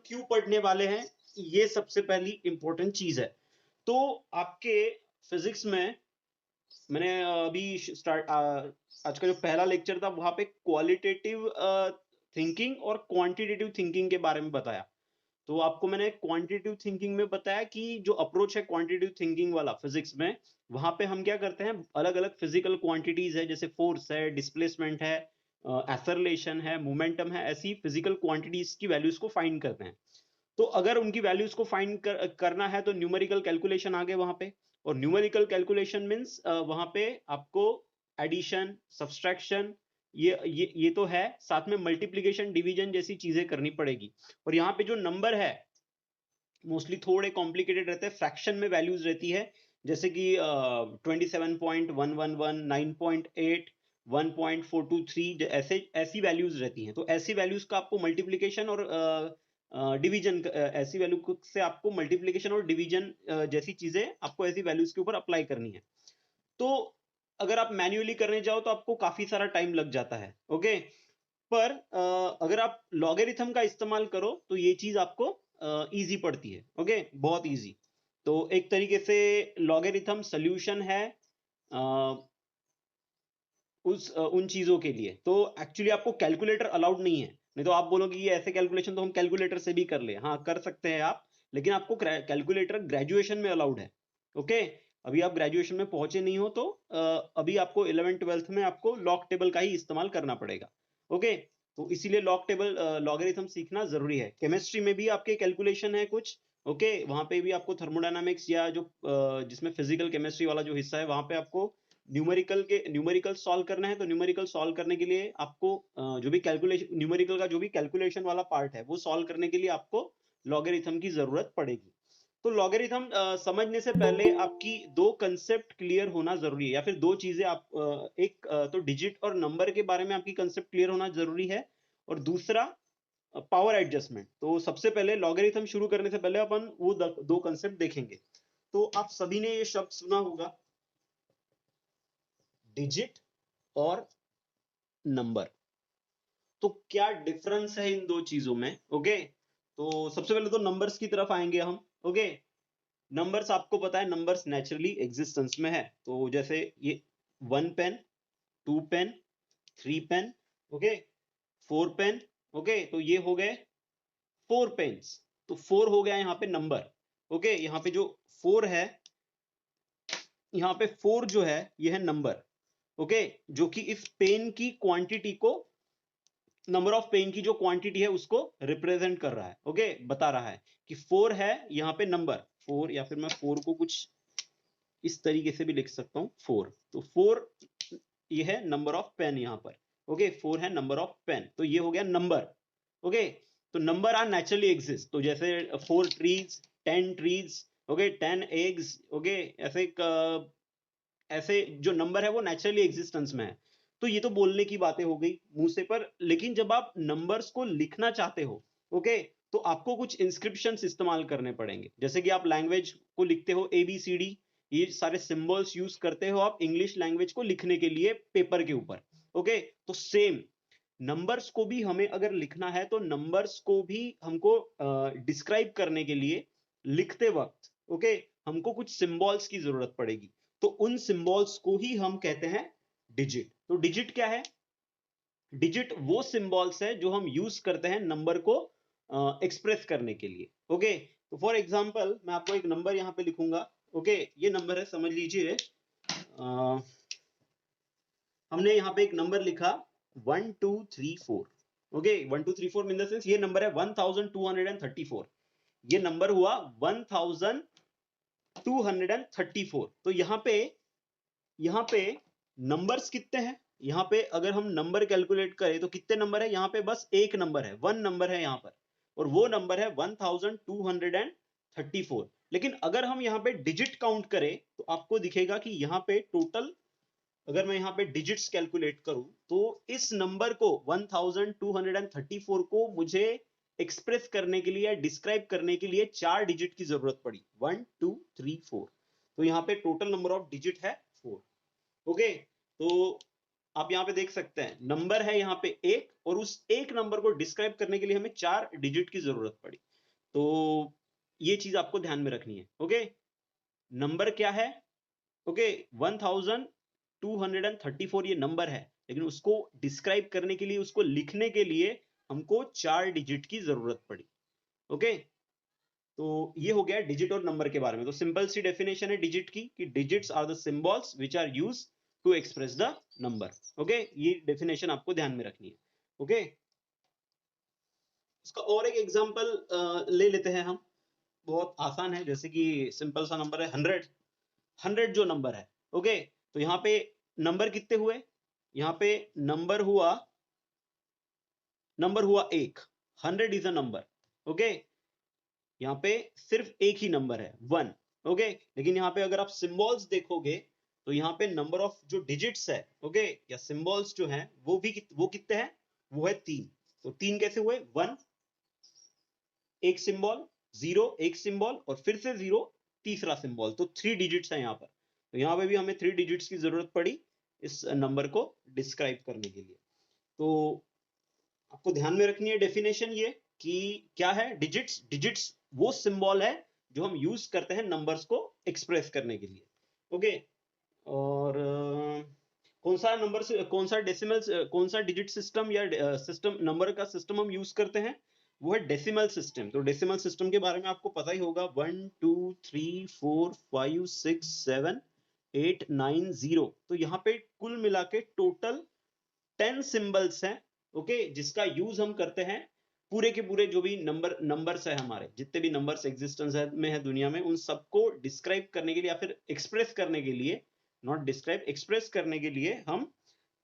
क्यों पढ़ने वाले हैं, ये सबसे पहली इंपॉर्टेंट चीज है। तो आपके फिजिक्स में मैंने अभी स्टार्ट आज का जो पहला लेक्चर था वहां पे क्वालिटेटिव थिंकिंग और क्वांटिटेटिव थिंकिंग के बारे में बताया। तो आपको मैंने क्वांटिटेटिव थिंकिंग में बताया कि जो अप्रोच है क्वांटिटेटिव थिंकिंग वाला फिजिक्स में, वहां पे हम क्या करते हैं, अलग अलग फिजिकल क्वांटिटीज है, जैसे फोर्स है, डिस्प्लेसमेंट है, एथरलेशन है, मोमेंटम है, ऐसी फिजिकल क्वांटिटीज की वैल्यूज को फाइंड करते हैं। तो अगर उनकी वैल्यूज को फाइंड करना है तो न्यूमेरिकल कैलकुलेशन आ गए वहां पे। और न्यूमेरिकल कैलकुलेशन मींस वहां पे आपको एडिशन, सब्सट्रैक्शन, ये तो है, साथ में मल्टीप्लिकेशन, डिवीजन जैसी चीजें करनी पड़ेगी। और यहाँ पे जो नंबर है मोस्टली थोड़े कॉम्प्लिकेटेड रहते हैं, फ्रैक्शन में वैल्यूज रहती है, जैसे कि 27.111, 9.8, 1.423, ऐसे ऐसी वैल्यूज रहती हैं। तो ऐसी वैल्यूज का आपको मल्टीप्लिकेशन और डिवीजन, ऐसी वैल्यू से आपको मल्टीप्लिकेशन और डिवीजन जैसी चीजें आपको ऐसी वैल्यूज के ऊपर अप्लाई करनी है। तो अगर आप मैन्युअली करने जाओ तो आपको काफी सारा टाइम लग जाता है, ओके। पर अगर आप लॉगरिथम का इस्तेमाल करो तो ये चीज आपको इजी पड़ती है, ओके, बहुत इजी। तो एक तरीके से लॉगरिथम सॉल्यूशन है उन चीजों के लिए। तो एक्चुअली आपको कैलकुलेटर अलाउड नहीं है, नहीं तो आप बोलोगे ये ऐसे कैलकुलेशन तो हम कैलकुलेटर से भी कर ले, हाँ कर सकते हैं आप, लेकिन आपको कैलकुलेटर ग्रेजुएशन में अलाउड है, ओके। अभी आप ग्रेजुएशन में पहुंचे नहीं हो तो अभी आपको 11th-12th में आपको लॉग टेबल का ही इस्तेमाल करना पड़ेगा, ओके। तो इसीलिए लॉग टेबल लॉगरिथम सीखना जरूरी है। केमिस्ट्री में भी आपके कैलकुलेशन है कुछ, ओके, वहां पे भी आपको थर्मोडायनामिक्स या जो जिसमें फिजिकल केमिस्ट्री वाला जो हिस्सा है वहां पे आपको न्यूमेरिकल सॉल्व करना है। तो न्यूमेरिकल सॉल्व करने के लिए आपको जो भी कैलकुलेशन, न्यूमेरिकल का जो भी कैलकुलेशन वाला पार्ट है वो सॉल्व करने के लिए आपको लॉगरिथम की जरूरत पड़ेगी। तो लॉगरिथम समझने से पहले आपकी दो कंसेप्ट क्लियर होना जरूरी है, या फिर दो चीजें आप एक तो डिजिट और नंबर के बारे में आपकी कंसेप्ट क्लियर होना जरूरी है, और दूसरा पावर एडजस्टमेंट। तो सबसे पहले लॉगरिथम शुरू करने से पहले अपन वो दो कंसेप्ट देखेंगे। तो आप सभी ने ये शब्द सुना होगा, डिजिट और नंबर। तो क्या डिफरेंस है इन दो चीजों में, ओके। तो सबसे पहले तो नंबर्स की तरफ आएंगे हम, ओके। नंबर्स आपको पता है, नंबर्स नेचुरली एग्जिस्टेंस में है। तो जैसे ये 1 pen, 2 pen, 3 pen, okay, 4 pen, okay. तो ये हो गए 4 पेन्स। तो 4 हो गया यहाँ पे नंबर, ओके। यहाँ पे जो 4 है, यहाँ पे 4 जो है ये है नंबर, ओके, जो कि इस पेन की क्वांटिटी को, नंबर ऑफ पेन की जो क्वांटिटी है उसको रिप्रेजेंट कर रहा है, ओके, बता रहा है कि 4 है यहाँ पे नंबर 4, या फिर मैं 4 को कुछ इस तरीके से भी लिख सकता हूं 4। तो 4 ये है नंबर ऑफ पेन यहाँ पर, ओके, 4 है नंबर ऑफ पेन, तो ये हो गया नंबर, ओके। तो नंबर आर नेचुरली एग्जिस्ट। तो जैसे 4 trees, 10 trees, okay, 10 eggs, okay, ऐसे ऐसे जो नंबर है वो नेचुरली एग्जिस्टेंस में है। तो ये तो बोलने की बातें हो गई मुंह से, पर लेकिन जब आप नंबर्स को लिखना चाहते हो, ओके, तो आपको कुछ इंस्क्रिप्शंस इस्तेमाल करने पड़ेंगे। जैसे कि आप लैंग्वेज को लिखते हो ABCD, ये सारे सिंबल्स यूज करते हो आप इंग्लिश लैंग्वेज को लिखने के लिए पेपर के ऊपर, ओके। तो सेम नंबर्स को भी हमें अगर लिखना है तो नंबर्स को भी हमको डिस्क्राइब करने के लिए लिखते वक्त, ओके, हमको कुछ सिंबल्स की जरूरत पड़ेगी। तो उन सिंबल्स को ही हम कहते हैं डिजिट। तो डिजिट क्या है? डिजिट वो सिंबल्स है जो हम यूज करते हैं नंबर को एक्सप्रेस करने के लिए, ओके। तो फॉर एग्जांपल मैं आपको एक नंबर यहां पे लिखूंगा, ओके, ये नंबर है, समझ लीजिए हमने यहाँ पे एक नंबर लिखा 1234, ओके, 1234 मीन द सेंस ये नंबर है 1234, ये नंबर हुआ 1234। तो यहाँ पे नंबर्स कितने हैं? यहाँ पे अगर हम नंबर कैलकुलेट करें तो कितने नंबर है? यहाँ पे बस एक नंबर है, 1 नंबर है यहाँ पर, और वो नंबर है 1234। लेकिन अगर हम यहाँ पे डिजिट काउंट करें तो आपको दिखेगा कि यहाँ पे टोटल, अगर मैं यहाँ पे डिजिट्स कैलकुलेट करूं तो इस नंबर को 1234 को मुझे एक्सप्रेस करने के लिए, डिस्क्राइब करने के लिए 4 डिजिट की जरूरत पड़ी, 1 2 3 4। तो यहाँ पे टोटल नंबर ऑफ डिजिट है 4, ओके। तो आप यहाँ पे देख सकते हैं नंबर है यहाँ पे एक, और उस एक नंबर को डिस्क्राइब करने के लिए हमें 4 डिजिट की जरूरत पड़ी। तो ये चीज आपको ध्यान में रखनी है। ओके, नंबर क्या है? ओके, 1234 ये नंबर है, लेकिन उसको डिस्क्राइब करने के लिए, उसको लिखने के लिए हमको 4 डिजिट की जरूरत पड़ी। ओके, तो ये हो गया डिजिट और नंबर के बारे में। तो सिंपल सी डेफिनेशन है डिजिट की कि digits are the symbols which are used to express the number. Okay, ये डेफिनेशन आपको ध्यान में रखनी है। ओके, इसका और एक एग्जांपल ले लेते हैं हम, बहुत आसान है। जैसे कि सिंपल सा नंबर है 100। 100 जो नंबर है, ओके, तो यहाँ पे नंबर कितने हुए? यहाँ पे नंबर हुआ 1। 100 इज अ नंबर। ओके, यहाँ पे सिर्फ एक ही नंबर है 1। ओके, लेकिन यहाँ पे अगर आप सिंबल्स देखोगे तो यहाँ पे नंबर ऑफ जो डिजिट्स है, ओके, या सिंबल्स जो हैं वो कितने हैं? वो है 3। तो 3 कैसे हुए? 1 एक सिंबल, 0 एक सिंबल, और फिर से 0 तीसरा सिंबल। तो 3 डिजिट्स है यहाँ पर। तो यहाँ पे भी हमें 3 डिजिट्स की जरूरत पड़ी इस नंबर को डिस्क्राइब करने के लिए। तो आपको ध्यान में रखनी है डेफिनेशन ये कि क्या है? डिजिट्स, डिजिट्स वो सिंबल है जो हम यूज करते हैं नंबर्स को एक्सप्रेस करने के लिए। ओके, और कौन सा नंबर से, कौन सा डेसिमल, कौन सा डिजिट सिस्टम या सिस्टम, नंबर का सिस्टम हम यूज करते हैं? वो है डेसिमल सिस्टम। तो डेसिमल सिस्टम के बारे में आपको पता ही होगा, 1 2 3 4 5 6 7 8 9 0। तो यहाँ पे कुल मिला के टोटल 10 सिंबल्स हैं, ओके, जिसका यूज हम करते हैं पूरे के पूरे जो भी नंबर्स है, हमारे जितने भी नंबर्स एग्जिस्टेंस में है दुनिया में, उन सबको डिस्क्राइब करने के लिए या फिर एक्सप्रेस करने के लिए, नॉट डिस्क्राइब, एक्सप्रेस करने के लिए हम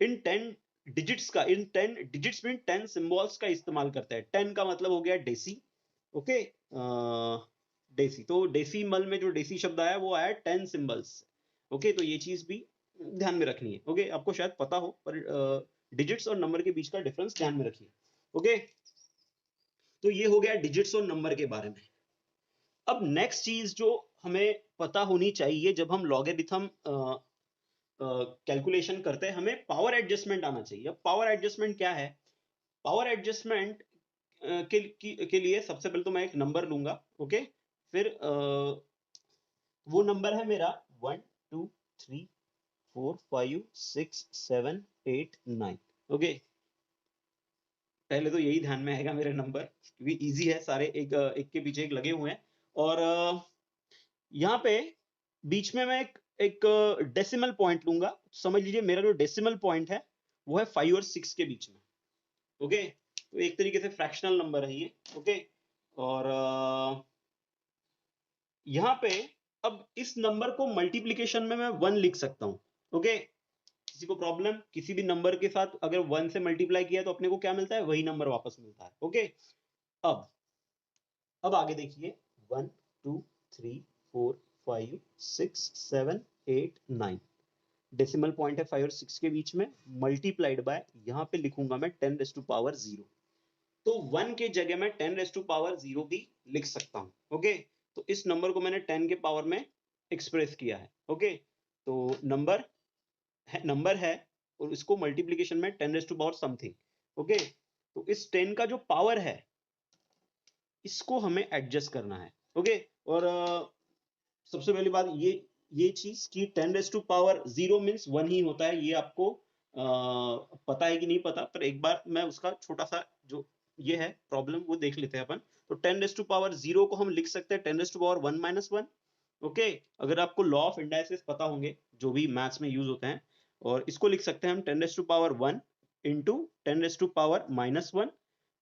इन 10 डिजिट्स का, इन 10 डिजिट्स में 10 सिंबल्स का इस्तेमाल करते हैं। 10 का मतलब हो गया डेसी। ओके, डेसी, तो डेसिमल में जो डेसी शब्द आया वो आया 10 सिंबल्स। ओके, तो ये चीज भी ध्यान में रखनी है। ओके, आपको शायद पता हो, पर डिजिट्स और नंबर के बीच का डिफरेंस ध्यान में रखिए। ओके, तो ये हो गया डिजिट्स और नंबर के बारे में। अब नेक्स्ट चीज जो हमें पता होनी चाहिए, जब हम लॉगरिथम कैलकुलेशन करते हैं, हमें पावर एडजस्टमेंट आना चाहिए। अब पावर एडजस्टमेंट क्या है? पावर एडजस्टमेंट के लिए सबसे पहले तो मैं एक नंबर लूंगा। ओके, फिर वो नंबर है मेरा 1 2 3 4 5 6 7 8 9। ओके, पहले तो यही ध्यान में आएगा मेरे नंबर, क्योंकि इजी है सारे, एक एक के पीछे एक लगे हुए हैं। और यहाँ पे बीच में मैं एक डेसिमल पॉइंट लूंगा। समझ लीजिए मेरा जो डेसिमल पॉइंट है वो है 5 और 6 के बीच में। ओके, तो एक तरीके से फ्रैक्शनल नंबर है ये। ओके, और यहाँ पे अब इस नंबर को मल्टीप्लीकेशन में मैं 1 लिख सकता हूँ। ओके, किसी को प्रॉब्लम? किसी भी नंबर के साथ अगर 1 से मल्टीप्लाई किया तो अपने को क्या मिलता है? वही नंबर वापस मिलता है। ओके, अब आगे देखिए, 1 2 3 4 5 6 7 8 9, डेसिमल पॉइंट है 5 और 6 के बीच में, मल्टीप्लाइड बाय, यहां पे लिखूंगा मैं 10 रेज़ टू पावर 0। तो 1 के जगह में 10 रेज़ टू पावर 0 भी लिख सकता हूं। ओके, तो इस नंबर को मैंने 10 के पावर में एक्सप्रेस किया है। ओके, तो नंबर है और इसको मल्टीप्लीकेशन में 10 raise to power something. Okay, तो इस 10 का जो पावर है इसको हमें एडजस्ट करना है। ओके, और सबसे पहली बात ये चीज कि 10 रेज़ टू पावर 0 मींस 1 ही होता है। ये आपको पता है कि नहीं पता, पर एक बार मैं उसका छोटा सा जो ये है प्रॉब्लम वो देख लेते हैं अपन। तो 10 रेज़ टू पावर 0 को हम लिख सकते हैं 10 raise to power 1 minus 1। Okay, अगर आपको लॉ ऑफ इंडाइसिस पता होंगे जो भी मैथ्स में यूज होते हैं, और इसको लिख सकते हैं हम 10 raise to power 1 into 10 raise to power minus 1।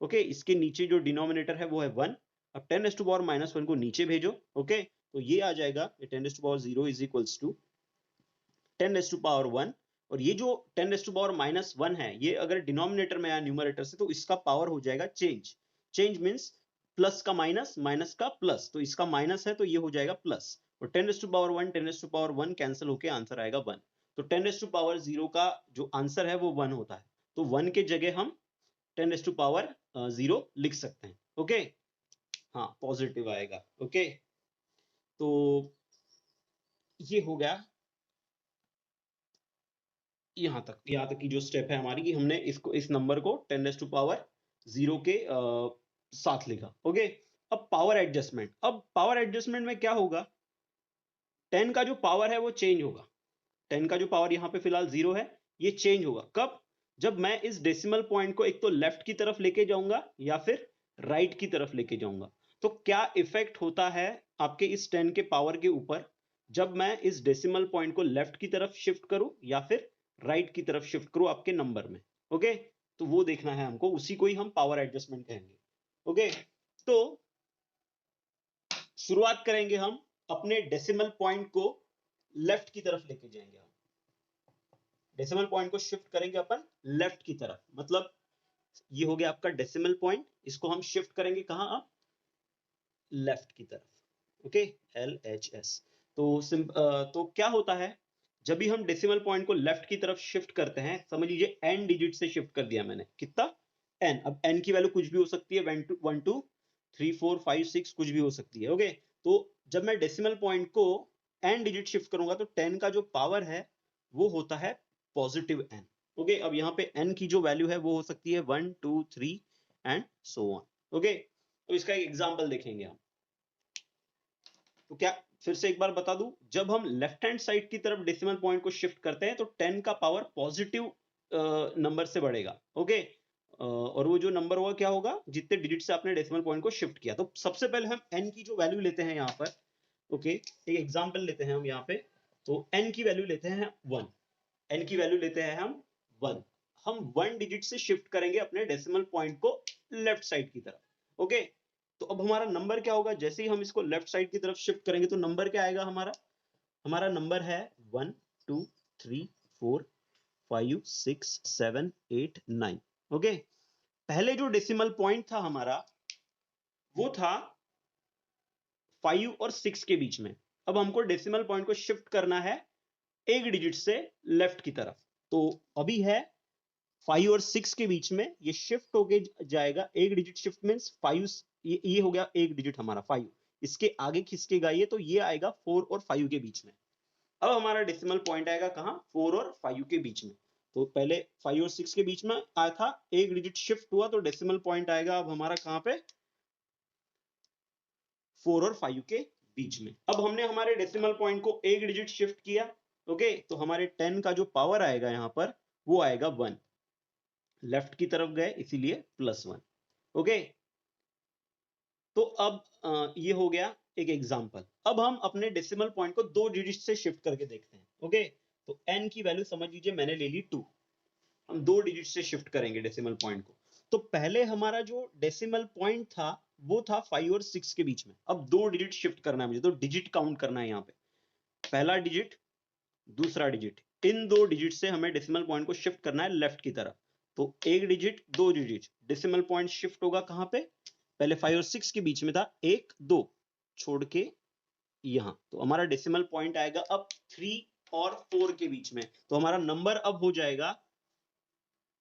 Okay, इसके नीचे जो डिनोमिनेटर है वो है 1। अब 10 रेज़ टू पावर माइनस 1 को नीचे भेजो। ओके, तो ये आ जाएगा 10 raise to power 0 is equals to 10 raise to power 1। और ये जो 10 रेज़ टू पावर माइनस 1 है, ये अगर डिनोमिनेटर में आया न्यूमरेटर से, तो इसका पावर हो जाएगा चेंज। चेंज मींस प्लस का माइनस, माइनस का प्लस, तो इसका माइनस है तो ये हो जाएगा प्लस। और 10 raise to power 1 10 raise to power 1 cancel होके आंसर आएगा 1। तो 10 रेज़ टू पावर 0 का जो आंसर है वो 1 होता है। तो 1 के जगह हम 10 रेज़ टू पावर 0 लिख सकते हैं। ओके, हाँ, पॉजिटिव आएगा। ओके, तो ये हो गया यहाँ तक की जो स्टेप है हमारी, कि हमने इसको, इस नंबर को 10 रेज़ टू पावर 0 के साथ लिखा। ओके, अब पावर एडजस्टमेंट, अब पावर एडजस्टमेंट में क्या होगा, 10 का जो पावर है वो चेंज होगा, 10 का जो पावर यहां पे फिलहाल 0 है, ये चेंज होगा कब, जब मैं इस डेसिमल पॉइंट को एक तो लेफ्ट की तरफ लेके जाऊंगा या फिर राइट की तरफ लेके जाऊंगा। तो क्या इफेक्ट होता है आपके इस 10 के पावर के ऊपर जब मैं इस डेसिमल पॉइंट को लेफ्ट की तरफ शिफ्ट करूं या फिर राइट की तरफ शिफ्ट करूं आपके नंबर में। ओके, तो वो देखना है हमको, उसी को ही हम पावर एडजस्टमेंट कहेंगे। ओके, तो शुरुआत करेंगे हम अपने डेसिमल पॉइंट को लेफ्ट की तरफ लेके जाएंगे, हम डेसिमल पॉइंट को शिफ्ट करेंगे अपन लेफ्ट की तरफ, मतलब ये हो गया आपका डेसिमल पॉइंट, इसको हम शिफ्ट करेंगे कहां, अब लेफ्ट की तरफ। Okay, LHS। तो क्या होता है जब भी हम डेसिमल पॉइंट को लेफ्ट की तरफ शिफ्ट करते हैं, समझ लीजिए n डिजिट से शिफ्ट कर दिया मैंने, कितना n, अब n की वैल्यू कुछ भी हो सकती है, 1 2 3 4 5 6 कुछ भी हो सकती है। ओके, तो जब मैं डेसिमल पॉइंट को n डिजिट शिफ्ट करूंगा तो 10 का जो पावर है वो होता है पॉजिटिव n। ओके, अब यहाँ पे n की जो वैल्यू है वो हो सकती है 1 2 3 एंड सो ऑन। ओके, तो इसका एक एग्जांपल देखेंगे हम। तो क्या, फिर से एक बार बता दूं, जब हम लेफ्ट हैंड साइड की तरफ डेसिमल पॉइंट को शिफ्ट करते हैं तो 10 का पावर पॉजिटिव नंबर से बढ़ेगा। ओके, और वो जो नंबर होगा क्या होगा, जितने डिजिट से आपने डेसिमल पॉइंट को शिफ्ट किया। तो सबसे पहले हम n की जो वैल्यू लेते हैं यहाँ पर, ओके, एक एग्जांपल लेते हैं हम यहाँ पे, तो n की वैल्यू लेते हैं 1, n की वैल्यू लेते हैं हम 1, हम 1 डिजिट से शिफ्ट करेंगे अपने डेसिमल पॉइंट को लेफ्ट साइड की तरफ। ओके, तो अब हमारा नंबर क्या होगा, जैसे ही हम इसको लेफ्ट साइड की तरफ शिफ्ट करेंगे तो नंबर क्या आएगा हमारा, हमारा नंबर है 1 2 3 4 5 6 7 8 9। ओके, पहले जो डेसिमल पॉइंट था हमारा वो था 5 और 6 के बीच में। अब हमको डेसिमल पॉइंट को शिफ्ट करना है एक डिजिट से लेफ्ट की तरफ, तो अभी है 5 और 6 के बीच में, ये शिफ्ट होके जाएगा, एक डिजिट शिफ्ट मींस 5, ये हो गया एक डिजिट हमारा 5, इसके आगे खिसकेगा ये, तो ये आएगा 4 और 5 के बीच में। अब हमारा डेसिमल पॉइंट आएगा कहां, 4 और 5 के बीच में। तो पहले 5 और 6 के बीच में आया था, एक डिजिट शिफ्ट हुआ तो डेसिमल पॉइंट आएगा अब हमारा कहां पे, 4 और 5 के बीच में। अब हमने हमारे डेसिमल पॉइंट को एक डिजिट शिफ्ट किया। ओके, तो हमारे 10 का जो पावर आएगा यहां पर वो आएगा 1, लेफ्ट की तरफ गए इसीलिए +1। ओके, तो अब ये हो गया एक एग्जांपल। अब हम अपने डेसिमल पॉइंट को 2 डिजिट से शिफ्ट करके देखते हैं। ओके, तो n की वैल्यू समझ लीजिए मैंने ले ली 2, हम 2 डिजिट से शिफ्ट करेंगे डेसिमल पॉइंट को। तो पहले हमारा जो डेसिमल पॉइंट था वो था 5 और 6 के बीच में, अब 2 डिजिट शिफ्ट करना है मुझे, तो डिजिट काउंट करना है यहाँ पे, पहला डिजिट दूसरा डिजिट, इन 2 डिजिट से हमें डेसिमल पॉइंट को शिफ्ट करना है लेफ्ट की तरफ। तो एक digit 2 digit, decimal point shift होगा कहां पे, पहले 5 और 6 के बीच में था, 1 2 छोड़ के यहां, तो हमारा डेसिमल पॉइंट आएगा अब 3 और 4 के बीच में। तो हमारा नंबर अब हो जाएगा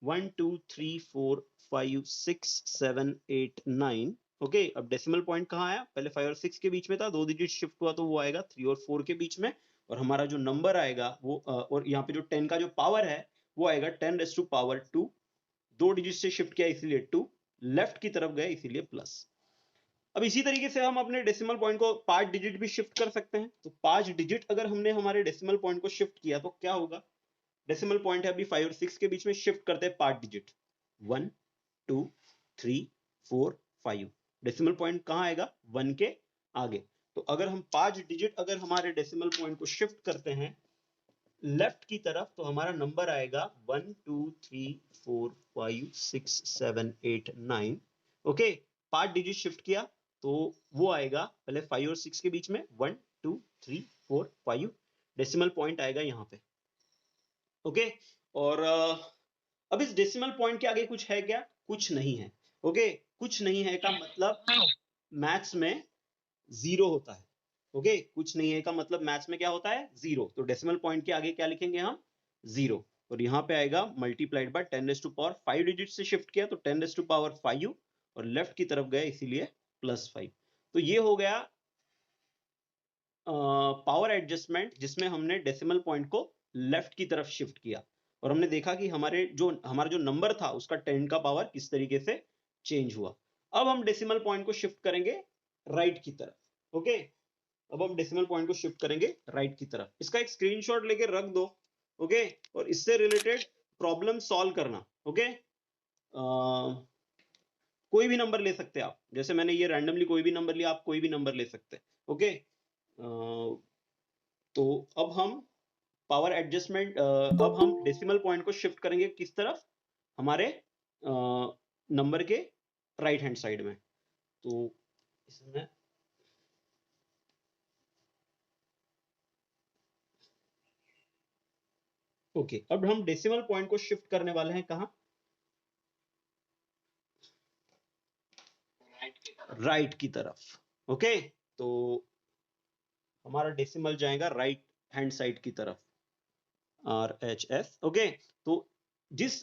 1 2 3 4 5 6 7 8 9। ओके, अब डेसिमल पॉइंट कहां आया, पहले 5 और 6 के बीच में था, 2 डिजिट शिफ्ट हुआ तो वो आएगा 3 और 4 के बीच में। और हमारा जो नंबर आएगा वो और यहाँ पे जो 10 का जो पावर है वो आएगा 10⁻²2, 2 डिजिट से शिफ्ट किया इसीलिए 2, लेफ्ट की तरफ गए इसीलिए प्लस। अब इसी तरीके से हम अपने डेसिमल पॉइंट को 5 डिजिट भी शिफ्ट कर सकते हैं। तो 5 डिजिट अगर हमने हमारे डेसिमल पॉइंट को शिफ्ट किया तो क्या होगा, डेसिमल पॉइंट है अभी 5 और 6 के बीच में, शिफ्ट करते हैं 5 डिजिट, 1 2 3 4 5, डेसिमल पॉइंट कहां आएगा, 1 के आगे। तो अगर हम 5 डिजिट अगर हमारे डेसिमल पॉइंट को शिफ्ट करते हैं लेफ्ट की तरफ तो हमारा नंबर आएगा 1 2 3 4 5 6 7 8 9। ओके, 5 डिजिट शिफ्ट किया तो वो आएगा पहले 5 और 6 के बीच में 1 2 3 4 5, डेसिमल पॉइंट आएगा यहाँ पे। ओके, और अब इस डेसिमल पॉइंट के आगे कुछ है क्या, कुछ नहीं है। ओके, कुछ नहीं है का मतलब मैथ्स में जीरो होता है। ओके, कुछ नहीं है का मतलब मैथ्स में क्या होता है, जीरो। तो डेसिमल पॉइंट के आगे क्या लिखेंगे हम, जीरो, और यहाँ पे आएगा मल्टीप्लाइड बाय 10⁻5 डिजिट से शिफ्ट किया तो 10⁻5 और लेफ्ट की तरफ गए इसीलिए +5। तो ये हो गया पावर एडजस्टमेंट जिसमें हमने डेसिमल पॉइंट को लेफ्ट की तरफ शिफ्ट किया और हमने देखा कि हमारा जो नंबर था उसका 10 का पावर किस तरीके से चेंज हुआ। अब हम डेसिमल पॉइंट को शिफ्ट करेंगे राइट की तरफ, ओके। अब हम डेसिमल पॉइंट को शिफ्ट करेंगे राइट की तरफ। इसका एक स्क्रीनशॉट लेके रख दो, ओके, और इससे रिलेटेड प्रॉब्लम सॉल्व करना, ओके। कोई भी नंबर ले सकते हैं आप, जैसे मैंने ये रैंडमली कोई भी नंबर लिया, आप कोई भी नंबर ले सकते हैं, ओके। तो अब हम पावर एडजस्टमेंट, अब हम डेसिमल पॉइंट को शिफ्ट करेंगे किस तरफ, हमारे नंबर के राइट हैंड साइड में। तो इसमें ओके, अब हम डेसिमल पॉइंट को शिफ्ट करने वाले हैं कहां, राइट की तरफ, ओके। तो हमारा डेसिमल जाएगा राइट हैंड साइड की तरफ, RHS, ओके। तो जिस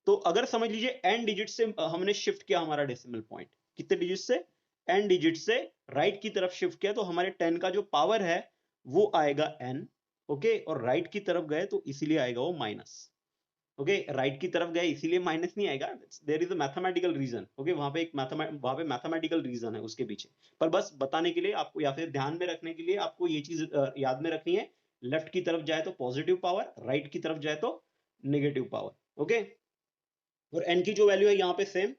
तो अगर समझ लीजिए n डिजिट से हमने शिफ्ट किया हमारा डेसिमल पॉइंट, कितने डिजिट से, n डिजिट से राइट की तरफ शिफ्ट किया, तो हमारे 10 का जो पावर है वो आएगा n, ओके। और राइट की तरफ गए तो इसीलिए आएगा वो माइनस, ओके। राइट की तरफ गए इसीलिए माइनस नहीं आएगा, there is a mathematical reason, okay. वहां पे मैथमेटिकल रीजन है उसके पीछे, पर बस बताने के लिए आपको या फिर ध्यान में रखने के लिए आपको ये चीज याद में रखनी है, लेफ्ट की तरफ जाए तो पॉजिटिव पावर, राइट की तरफ जाए तो नेगेटिव पावर, ओके। और n की जो वैल्यू है यहाँ पे सेम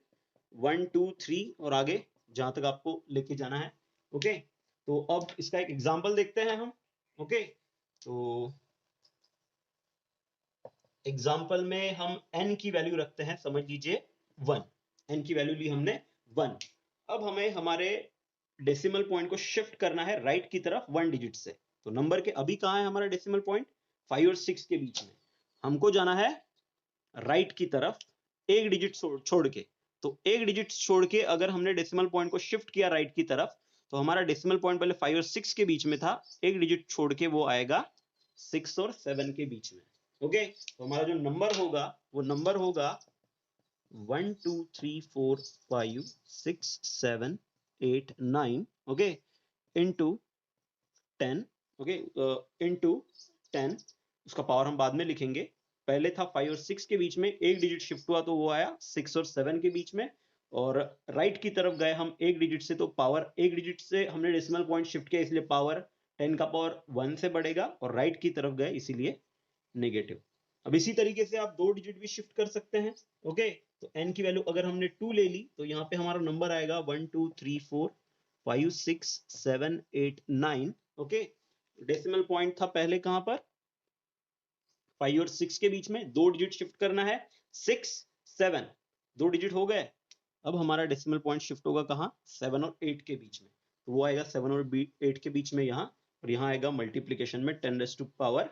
1 2 3 और आगे जहां तक आपको लेके जाना है, ओके। तो अब इसका एक एग्जांपल देखते हैं हम, ओके। तो एग्जाम्पल में हम n की वैल्यू रखते हैं, समझ लीजिए 1, n की वैल्यू ली हमने 1। अब हमें हमारे डेसिमल पॉइंट को शिफ्ट करना है राइट की तरफ 1 डिजिट से। तो नंबर के अभी कहां है हमारा डेसिमल पॉइंट, 5 और 6 के बीच में, हमको जाना है राइट की तरफ एक डिजिट छोड़ के। तो एक डिजिट छोड़ के अगर हमने डेसिमल पॉइंट को शिफ्ट किया राइट की तरफ, तो हमारा डेसिमल पॉइंट पहले 5 और 6 के बीच में था, एक डिजिट छोड़ के वो आएगा 6 और 7 के बीच में, ओके। तो हमारा जो नंबर होगा वो नंबर होगा 1 2 3 4 5 6 7 8 9, ओके, इनटू 10, ओके, इनटू 10। उसका पावर हम बाद में लिखेंगे, पहले था 5 और 6 के बीच में, एक डिजिट शिफ्ट हुआ तो वो आया 6 और 7 के बीच में। और राइट की तरफ गए हम एक डिजिट से, तो पावर एक डिजिट से हमने डेसिमल पॉइंट शिफ्ट किया, इसलिए पावर 10 का पावर 1 से बढ़ेगा, और राइट की तरफ गए इसीलिए नेगेटिव। अब इसी तरीके से आप दो डिजिट भी शिफ्ट कर सकते हैं, ओके। तो n की वैल्यू अगर हमने 2 ले ली तो यहाँ पे हमारा नंबर आएगा 1 2 3 4 5 6 7 8 9, ओके। डेसिमल पॉइंट था पहले कहां पर, 5 और 6 के बीच में, दो डिजिट शिफ्ट करना है, 6 7, दो डिजिट हो गए। अब हमारा डेसिमल पॉइंट शिफ्ट होगा कहां, 7 और 8 के बीच में, तो वो आएगा 7 और 8 के बीच में यहाँ, और यहाँ आएगा मल्टीप्लीकेशन में 10⁻²,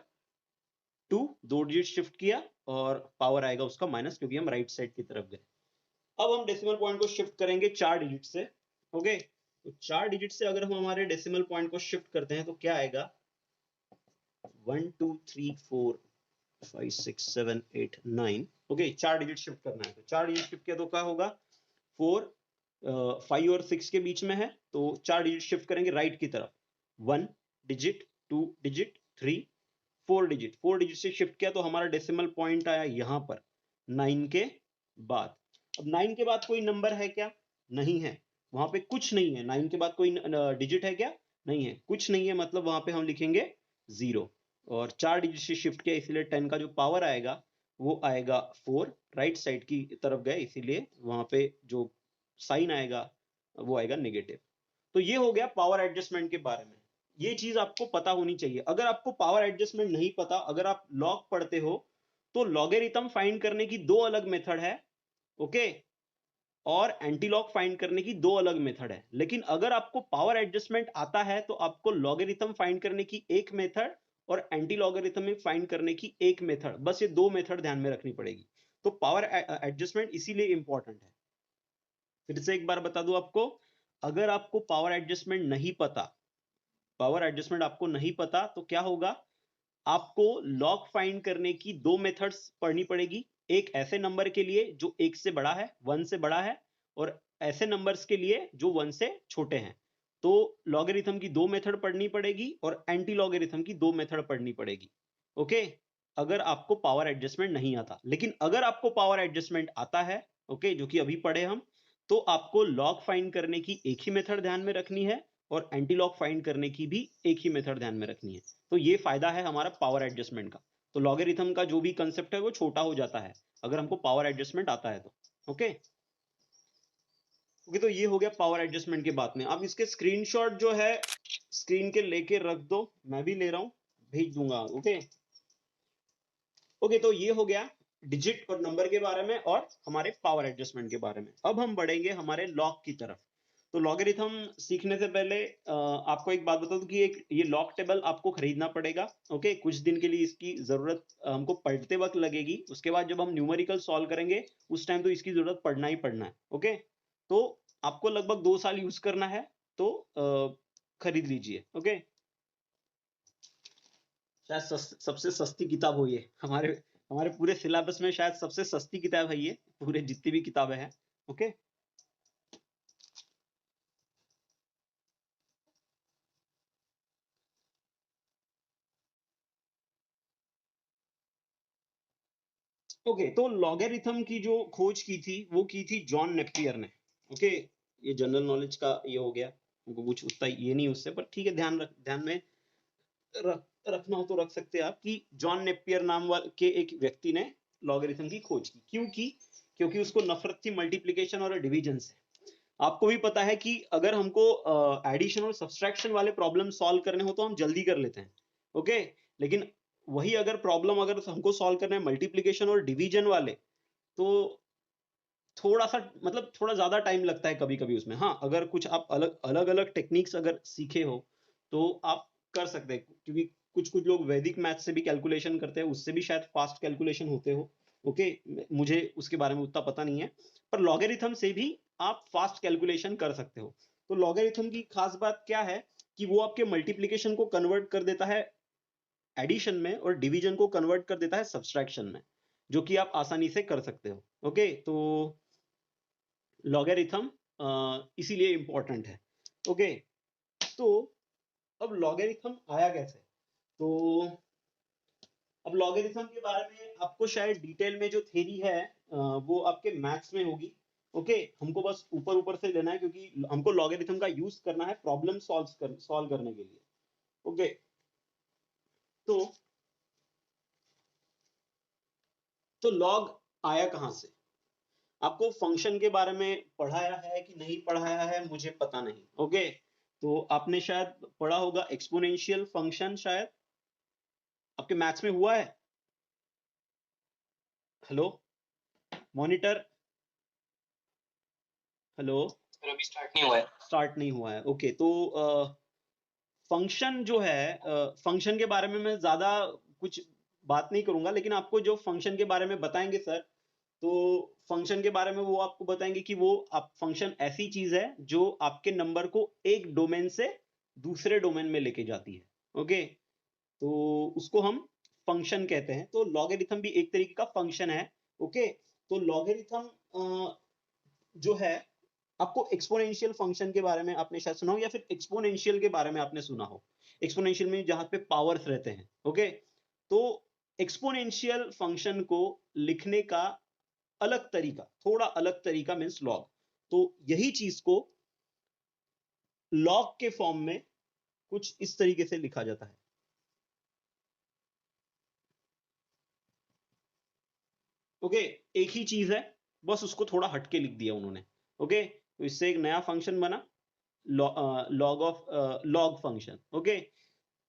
दो डिजिट शिफ्ट किया और पावर आएगा उसका माइनस, क्योंकि हम राइट साइड की तरफ गए। अब हम डेसिमल पॉइंट को शिफ्ट करेंगे 4 डिजिट से, ओके। तो 4 डिजिट से अगर हम हमारे डेसिमल पॉइंट को शिफ्ट करते हैं तो क्या आएगा, 1 2 3 4 5 6 7 8 9, ओके। 4 डिजिट शिफ्ट करना है, तो 4 डिजिट शिफ्ट किया तो क्या होगा, 4 5 और 6 के बीच में है, तो 4 डिजिट शिफ्ट करेंगे राइट की तरफ, 1 डिजिट 2 डिजिट 3 4 डिजिट, 4 डिजिट से शिफ्ट किया तो हमारा डेसिमल पॉइंट आया यहां पर 9 के बाद। अब 9 के बाद कोई नंबर है क्या, नहीं है, वहां पे कुछ नहीं है, 9 के बाद कोई डिजिट है क्या, नहीं है, कुछ नहीं है, मतलब वहां पे हम लिखेंगे 0। और 4 डिजिट से शिफ्ट किया इसलिए 10 का जो पावर आएगा वो आएगा 4, राइट साइड की तरफ गए इसीलिए वहां पे जो साइन आएगा वो आएगा नेगेटिव। तो ये हो गया पावर एडजस्टमेंट के बारे में, ये चीज आपको पता होनी चाहिए। अगर आपको पावर एडजस्टमेंट नहीं पता, अगर आप लॉग पढ़ते हो, तो लॉगरिथम फाइंड करने की दो अलग मेथड है, ओके, और एंटीलॉग फाइंड करने की दो अलग मेथड है। लेकिन अगर आपको पावर एडजस्टमेंट आता है तो आपको लॉगरिथम फाइंड करने की एक मेथड और एंटी लॉगरिथमिक फाइंड करने की एक मेथड, बस ये दो मेथड ध्यान में रखनी पड़ेगी। तो पावर एडजस्टमेंट इसीलिए इंपॉर्टेंट है। फिर से एक बार बता दूं आपको, अगर आपको पावर एडजस्टमेंट नहीं पता, पावर एडजस्टमेंट आपको नहीं पता, तो क्या होगा, आपको लॉग फाइंड करने की दो मेथड्स पढ़नी पड़ेगी, एक ऐसे नंबर के लिए जो 1 से बड़ा है, 1 से बड़ा है, और ऐसे नंबर्स के लिए जो 1 से छोटे हैं। तो लॉगरिथम की दो मेथड पढ़नी पड़ेगी और एंटी लॉगरिथम की दो मेथड पढ़नी पड़ेगी, ओके। अगर आपको पावर एडजस्टमेंट नहीं आता, लेकिन अगर आपको पावर एडजस्टमेंट आता है, ओके, जो कि अभी पढ़े हम, तो आपको लॉग फाइंड करने की एक ही मेथड ध्यान में रखनी है और एंटी लॉग फाइंड करने की भी एक ही मेथड ध्यान में रखनी है। तो ये फायदा है हमारा पावर एडजस्टमेंट का। तो लॉगरिथम का जो भी कंसेप्ट है वो छोटा हो जाता है अगर हमको पावर एडजस्टमेंट आता है तो। ओके ओके, तो ये हो गया पावर एडजस्टमेंट के बात में। अब इसके स्क्रीनशॉट जो है स्क्रीन के लेके रख दो, मैं भी ले रहा हूं, भेज दूंगा। ओके ओके, तो ये हो गया डिजिट और नंबर के बारे में और हमारे पावर एडजस्टमेंट के बारे में। अब हम बढ़ेंगे हमारे लॉग की तरफ। तो लॉगरिथम सीखने से पहले आपको एक बात बता दूं कि एक ये लॉग टेबल आपको खरीदना पड़ेगा। ओके, कुछ दिन के लिए इसकी जरूरत हमको पढ़ते वक्त लगेगी, उसके बाद जब हम न्यूमेरिकल सॉल्व करेंगे उस टाइम तो इसकी जरूरत पड़ना ही पड़ना है। ओके, तो आपको लगभग 2 साल यूज करना है, तो खरीद लीजिए। ओके, शायद सबसे सस्ती किताब हो ये, हमारे हमारे पूरे सिलेबस में शायद सबसे सस्ती किताब है ये, पूरे जितनी भी किताबें हैं। ओके ओके, तो लॉगरिथम की जो खोज की थी वो की थी जॉन नेपियर ने। ओके, ये जनरल नॉलेज का ये हो गया, हमको कुछ उतना ये नहीं उससे, पर ठीक है, ध्यान में रखना हो तो रख सकते हैं आप कि जॉन नेपियर नाम के एक व्यक्ति ने लॉगरिथम की खोज की। क्यों की? क्योंकि उसको नफरत थी मल्टीप्लिकेशन और डिवीजन से। आपको भी पता है कि अगर हमको एडिशन और सब्सट्रैक्शन वाले प्रॉब्लम सॉल्व करने हो तो हम जल्दी कर लेते हैं। ओके, लेकिन वही अगर प्रॉब्लम अगर हमको सॉल्व करना है मल्टीप्लिकेशन और डिवीजन वाले, तो थोड़ा सा मतलब थोड़ा ज्यादा टाइम लगता है कभी कभी उसमें। हाँ, अगर कुछ आप अलग अलग अलग टेक्निक्स अगर सीखे हो तो आप कर सकते हैं, क्योंकि कुछ कुछ लोग वैदिक मैथ से भी कैलकुलेशन करते हैं, उससे भी शायद फास्ट कैलकुलेशन होते हो। ओके, मुझे उसके बारे में उतना पता नहीं है, पर लॉगरिथम से भी आप फास्ट कैलकुलेशन कर सकते हो। तो लॉगरिथम की खास बात क्या है कि वो आपके मल्टीप्लीकेशन को कन्वर्ट कर देता है एडिशन में और डिवीजन को कन्वर्ट कर देता है सब्सट्रैक्शन में, जो कि आप आसानी से कर सकते हो। ओके, तो लॉगरिथम इसीलिए इंपॉर्टेंट है। ओके, तो अब लॉगरिथम आया कैसे? तो अब लॉगरिथम के बारे में आपको शायद डिटेल में जो थ्योरी है वो आपके मैथ्स में होगी। ओके, हमको बस ऊपर ऊपर से लेना है क्योंकि हमको लॉगरिथम का यूज करना है प्रॉब्लम सॉल्व करने के लिए। ओके, तो लॉग आया कहां से? आपको फंक्शन के बारे में पढ़ाया है कि नहीं पढ़ाया है मुझे पता नहीं। ओके, तो आपने शायद पढ़ा होगा एक्सपोनेंशियल फंक्शन, शायद आपके मैथ्स में हुआ है। Hello monitor, hello. सर अभी स्टार्ट नहीं हुआ है। स्टार्ट नहीं हुआ है, ओके। तो फंक्शन जो है, फंक्शन के बारे में मैं ज्यादा कुछ बात नहीं करूंगा, लेकिन आपको जो फंक्शन के बारे में बताएंगे सर, तो फंक्शन के बारे में वो आपको बताएंगे कि वो आप फंक्शन ऐसी चीज है जो आपके नंबर को एक डोमेन से दूसरे डोमेन में लेके जाती है। ओके, तो उसको हम फंक्शन कहते हैं। तो लॉगरिथम भी एक तरीके का फंक्शन है। ओके, तो लॉगरिथम जो है, आपको एक्सपोनेंशियल फंक्शन के बारे में आपने शायद सुना हो, या फिर एक्सपोनेंशियल के बारे में आपने सुना हो। एक्सपोनेंशियल में जहां पे पावर्स रहते हैं। ओके, तो एक्सपोनेंशियल फंक्शन को लिखने का अलग तरीका, थोड़ा अलग तरीका मीन्स लॉग। तो यही चीज को लॉग के फॉर्म में कुछ इस तरीके से लिखा जाता है। ओके, एक ही चीज है, बस उसको थोड़ा हटके लिख दिया उन्होंने। ओके, तो इससे एक नया फंक्शन बना, लॉग फंक्शन। ओके,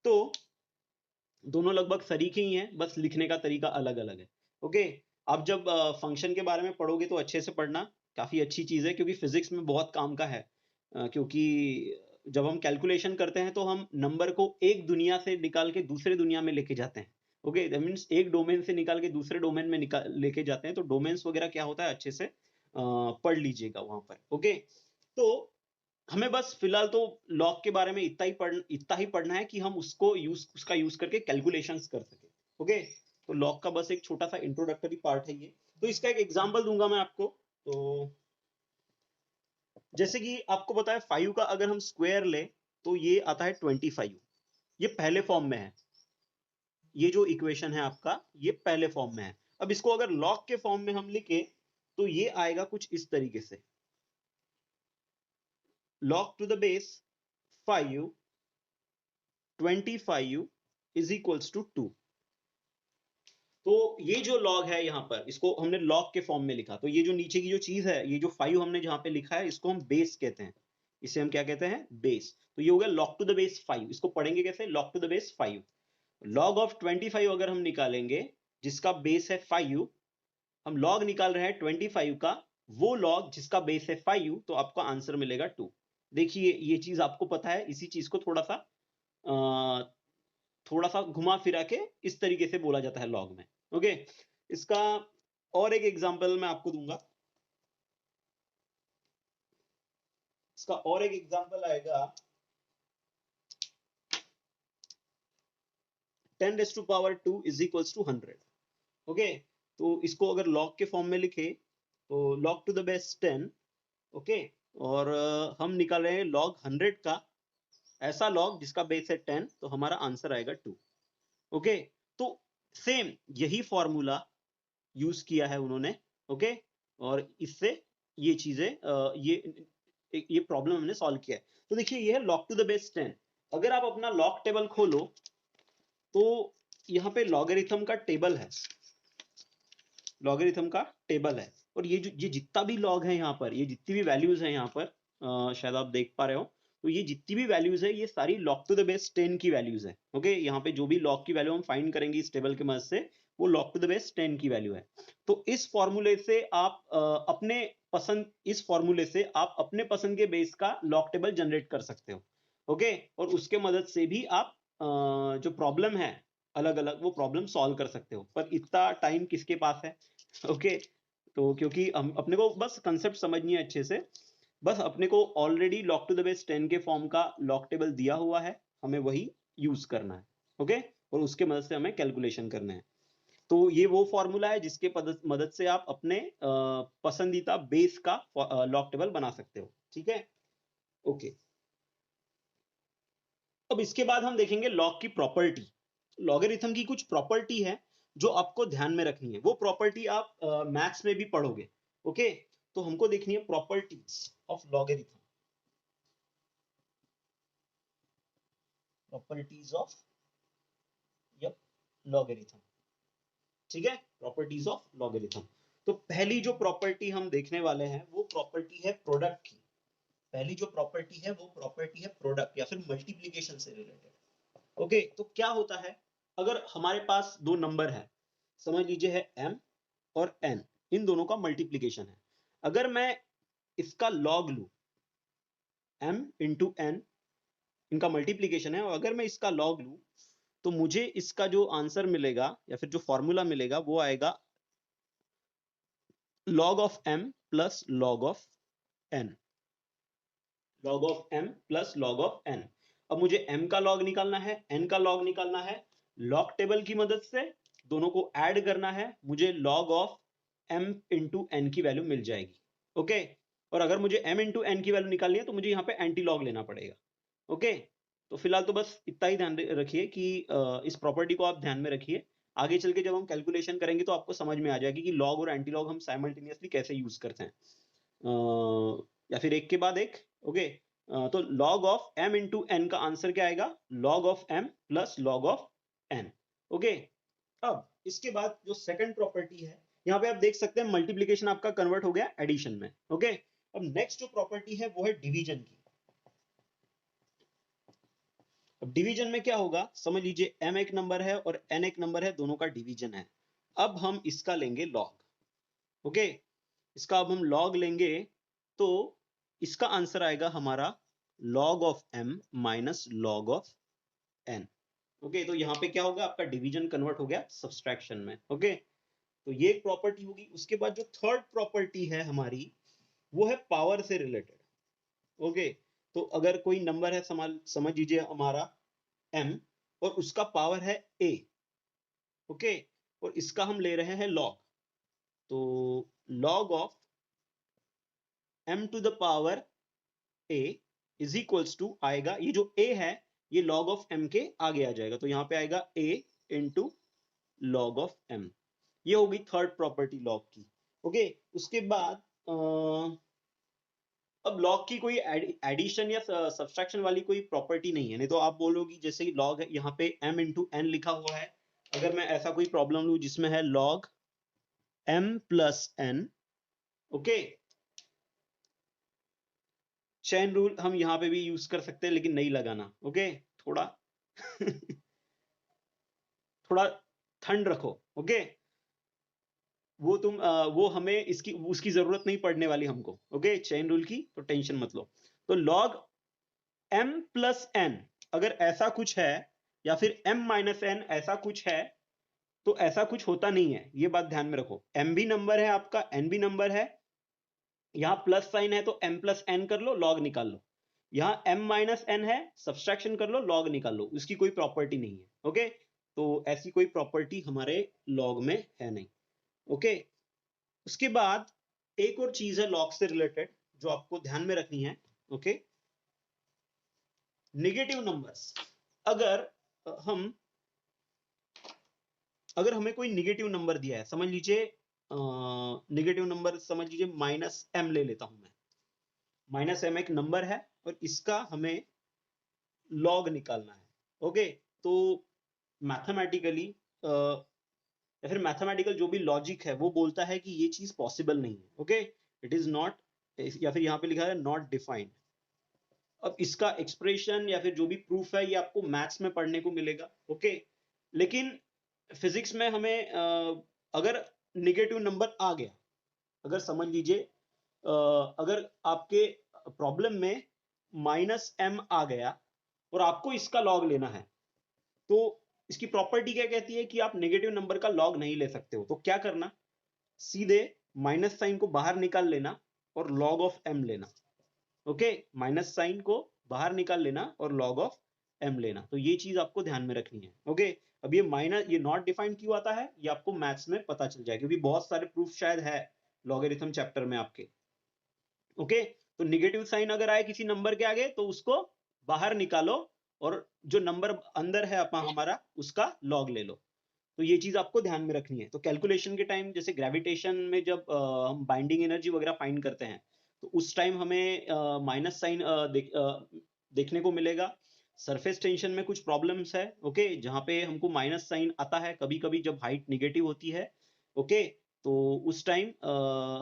तो दोनों लगभग सरीखे ही हैं, बस लिखने का तरीका अलग अलग है। ओके, आप जब फंक्शन के बारे में पढ़ोगे तो अच्छे से पढ़ना, काफी अच्छी चीज है, क्योंकि फिजिक्स में बहुत काम का है। क्योंकि जब हम कैलकुलेशन करते हैं तो हम नंबर को एक दुनिया से निकाल के दूसरे दुनिया में लेके जाते हैं। ओके, दैट मीन्स एक डोमेन से निकाल के दूसरे डोमेन में निकाल लेके जाते हैं। तो डोमेन्स वगैरह क्या होता है अच्छे से पढ़ लीजिएगा वहां पर। ओके, तो हमें बस फिलहाल तो लॉग के बारे में इतना ही पढ़ना है कि हम उसका यूज करके कैलकुलेशंस कर सके। ओके, तो लॉग का बस एक छोटा सा इंट्रोडक्टरी पार्ट है ये। तो इसका एक एग्जांपल दूंगा मैं आपको। तो जैसे कि आपको पता है 5 का अगर हम स्क्वायर ले तो ये आता है 25। ये पहले फॉर्म में है, ये जो इक्वेशन है आपका ये पहले फॉर्म में है। अब इसको अगर लॉग के फॉर्म में हम लिखे तो ये आएगा कुछ इस तरीके से। log to the base 5 25 is equals to 2। तो ये जो log है यहां पर, इसको हमने log के फॉर्म में लिखा, तो ये जो नीचे की जो चीज है, ये जो 5 हमने जहां पे लिखा है, इसको हम बेस कहते हैं। इसे हम क्या कहते हैं? बेस। तो ये हो गया log to the base 5। इसको पढ़ेंगे कैसे? log to the base 5। log of 25 अगर हम निकालेंगे, जिसका बेस है 5, हम log निकाल रहे हैं 25 का, वो log जिसका बेस है 5, तो आपका आंसर मिलेगा 2। देखिए ये चीज आपको पता है, इसी चीज को थोड़ा सा घुमा फिरा के इस तरीके से बोला जाता है log में। ओके, इसका और एक एग्जांपल मैं आपको दूंगा। इसका और एक एग्जांपल आएगा 10 raised to power 2 is equals to 100। Okay, तो इसको अगर log के फॉर्म में लिखे तो log to the base 10। Okay, और हम निकाल रहे हैं log 100 का ऐसा log जिसका बेस है 10, तो हमारा आंसर आएगा 2। ओके, तो सेम यही फॉर्मूला यूज किया है उन्होंने। ओके, और इससे ये चीजें ये प्रॉब्लम हमने सॉल्व किया है। तो देखिए ये है log to the base 10। अगर आप अपना log टेबल खोलो तो यहाँ पे लॉगरिथम का टेबल है, लॉगरिथम का टेबल है, और ये जितना भी लॉग है यहाँ पर, ये जितनी भी वैल्यूज है यहाँ पर, शायद आप देख पा रहे हो, तो ये जितनी भी वैल्यूज है ये सारी log टू द बेस 10 की वैल्यूज है। ओके, यहाँ पे जो भी log की वैल्यू हम फाइंड करेंगे इस टेबल के मदद से, वो log टू द बेस 10 की वैल्यू है। तो इस फॉर्मूले से आप इस फॉर्मूले से आप अपने पसंद के बेस का log टेबल जनरेट कर सकते हो। ओके, और उसके मदद से भी आप जो प्रॉब्लम है अलग अलग, वो प्रॉब्लम सॉल्व कर सकते हो। पर इतना टाइम किसके पास है? ओके, तो क्योंकि हम अपने को बस कंसेप्ट समझनी है अच्छे से, बस अपने को already log to the base 10 के फॉर्म का log टेबल दिया हुआ है, हमें वही यूज करना है। ओके, और उसके मदद से हमें कैलकुलेशन करना है। तो ये वो फॉर्मूला है जिसके मदद से आप अपने पसंदीदा बेस का log टेबल बना सकते हो। ठीक है, ओके। अब इसके बाद हम देखेंगे log की प्रॉपर्टी। लॉगरिथम की कुछ प्रॉपर्टी है जो आपको ध्यान में रखनी है, वो प्रॉपर्टी आप मैथ्स में भी पढ़ोगे। ओके, तो हमको देखनी है properties of logarithm. Properties of logarithm. ठीक है, प्रॉपर्टीज ऑफ लॉगरिथम। तो पहली जो प्रॉपर्टी हम देखने वाले हैं वो प्रॉपर्टी है प्रोडक्ट की। पहली जो प्रॉपर्टी है वो प्रॉपर्टी है प्रोडक्ट या फिर मल्टीप्लीकेशन से रिलेटेड। ओके, तो क्या होता है, अगर हमारे पास दो नंबर है, समझ लीजिए है m और n, इन दोनों का मल्टीप्लीकेशन है। अगर मैं इसका लॉग लूं, m इंटू n इनका मल्टीप्लीकेशन है, और अगर मैं इसका लॉग लूं तो मुझे इसका जो आंसर मिलेगा या फिर जो फॉर्मूला मिलेगा वो आएगा log of m plus log of n। log of m plus log of n। अब मुझे m का लॉग निकालना है, n का लॉग निकालना है, लॉग टेबल की मदद से दोनों को ऐड करना है, मुझे log of m into n की वैल्यू मिल जाएगी। ओके, और अगर मुझे m इंटू n की वैल्यू निकालनी है तो मुझे यहाँ पे एंटी लॉग लेना पड़ेगा। ओके, तो फिलहाल तो बस इतना ही ध्यान रखिए कि इस प्रॉपर्टी को आप ध्यान में रखिए। आगे चल के जब हम कैलकुलेशन करेंगे तो आपको समझ में आ जाएगी कि लॉग और एंटी लॉग हम साइमल्टेनियसली कैसे यूज करते हैं, या फिर एक के बाद एक। ओके, तो log of m into n का आंसर क्या आएगा? log of m plus log of n। Okay, अब इसके बाद जो सेकंड प्रॉपर्टी है, यहाँ पे आप देख सकते हैं मल्टीप्लीकेशन आपका कन्वर्ट हो गया एडिशन में। ओके, अब नेक्स्ट जो प्रॉपर्टी है वो है डिवीजन की। अब डिवीजन में क्या होगा, समझ लीजिए m एक नंबर है और n एक नंबर है, दोनों का डिवीजन है। अब हम इसका लेंगे लॉग। ओके, इसका अब हम लॉग लेंगे तो इसका आंसर आएगा हमारा log of m minus log of n। Okay, तो यहाँ पे क्या होगा, आपका डिवीजन कन्वर्ट हो गया सब्सट्रैक्शन में। ओके, तो ये एक प्रॉपर्टी होगी। उसके बाद जो थर्ड प्रॉपर्टी है हमारी, वो है पावर से रिलेटेड। ओके, तो अगर कोई नंबर है, समझ लीजिए हमारा m, और उसका पावर है a। ओके, और इसका हम ले रहे हैं लॉग, तो log of m to the power a is equals to आएगा, ये जो a है ये log ऑफ m के आगे आ जाएगा, तो यहां पे आएगा a into log of m। ये होगी थर्ड प्रॉपर्टी लॉग की। ओके, उसके बाद अब लॉग की कोई एडिशन या सब्सट्रैक्शन वाली कोई प्रॉपर्टी नहीं है, नहीं तो आप बोलोगी जैसे लॉग है यहाँ पे m इंटू एन लिखा हुआ है, अगर मैं ऐसा कोई प्रॉब्लम लूं जिसमें है log m plus n, okay, chain rule हम यहाँ पे भी यूज कर सकते हैं लेकिन नहीं लगाना, ओके, थोड़ा थोड़ा ठंड रखो, ओके, वो हमें इसकी उसकी जरूरत नहीं पड़ने वाली हमको, ओके, चेन रूल की तो टेंशन मत लो। तो log m प्लस n अगर ऐसा कुछ है या फिर m माइनस n ऐसा कुछ है, तो ऐसा कुछ होता नहीं है, ये बात ध्यान में रखो। m भी नंबर है आपका, n भी नंबर है, यहां प्लस साइन है तो m प्लस n कर लो, लॉग निकाल लो, यहां m माइनस n है, सब्सट्रैक्शन कर लो, लॉग निकाल लो, उसकी कोई प्रॉपर्टी नहीं है, ओके। तो ऐसी कोई प्रॉपर्टी हमारे लॉग में है नहीं, ओके। उसके बाद एक और चीज है लॉग से रिलेटेड जो आपको ध्यान में रखनी है, ओके, नेगेटिव नंबर्स। अगर हम अगर हमें कोई नेगेटिव नंबर दिया है, समझ लीजिए नेगेटिव नंबर समझ लीजिए -m ले लेता हूं मैं, -m एक नंबर है और इसका हमें लॉग निकालना है, ओके। तो मैथमेटिकली या फिर मैथमेटिकल जो भी लॉजिक है वो बोलता है कि ये चीज पॉसिबल नहीं है, ओके, इट इज नॉट, या फिर यहाँ पे लिखा है नॉट डिफाइंड। अब इसका एक्सप्रेशन या फिर जो भी प्रूफ है ये आपको मैथ्स में पढ़ने को मिलेगा, ओके। लेकिन फिजिक्स में हमें अगर निगेटिव नंबर आ गया, अगर समझ लीजिए अगर आपके प्रॉब्लम में -m आ गया और आपको इसका लॉग लेना है, तो इसकी प्रॉपर्टी क्या कहती है कि आप नेगेटिव नंबर का लॉग नहीं ले सकते हो। तो क्या करना, सीधे माइनस साइन को बाहर निकाल लेना और लॉग ऑफ m लेना, ओके, माइनस साइन को बाहर निकाल लेना और लॉग ऑफ m लेना। तो ये चीज आपको ध्यान में रखनी है, ओके। अब ये नॉट डिफाइंड क्यों आता है ये आपको मैथ्स में पता चल जाएगा, क्योंकि बहुत सारे प्रूफ शायद है लॉगरिथम चैप्टर में आपके, ओके। तो निगेटिव साइन अगर आए किसी नंबर के आगे तो उसको बाहर निकालो और जो नंबर अंदर है हमारा उसका लॉग ले लो। तो ये चीज आपको ध्यान में रखनी है। तो कैलकुलेशन के टाइम जैसे ग्रेविटेशन में जब हम बाइंडिंग एनर्जी वगैरह फाइंड करते हैं तो उस टाइम हमें माइनस साइन देखने को मिलेगा। सरफेस टेंशन में कुछ प्रॉब्लम्स है, ओके, जहां पे हमको माइनस साइन आता है कभी कभी जब हाइट निगेटिव होती है, ओके। तो उस टाइम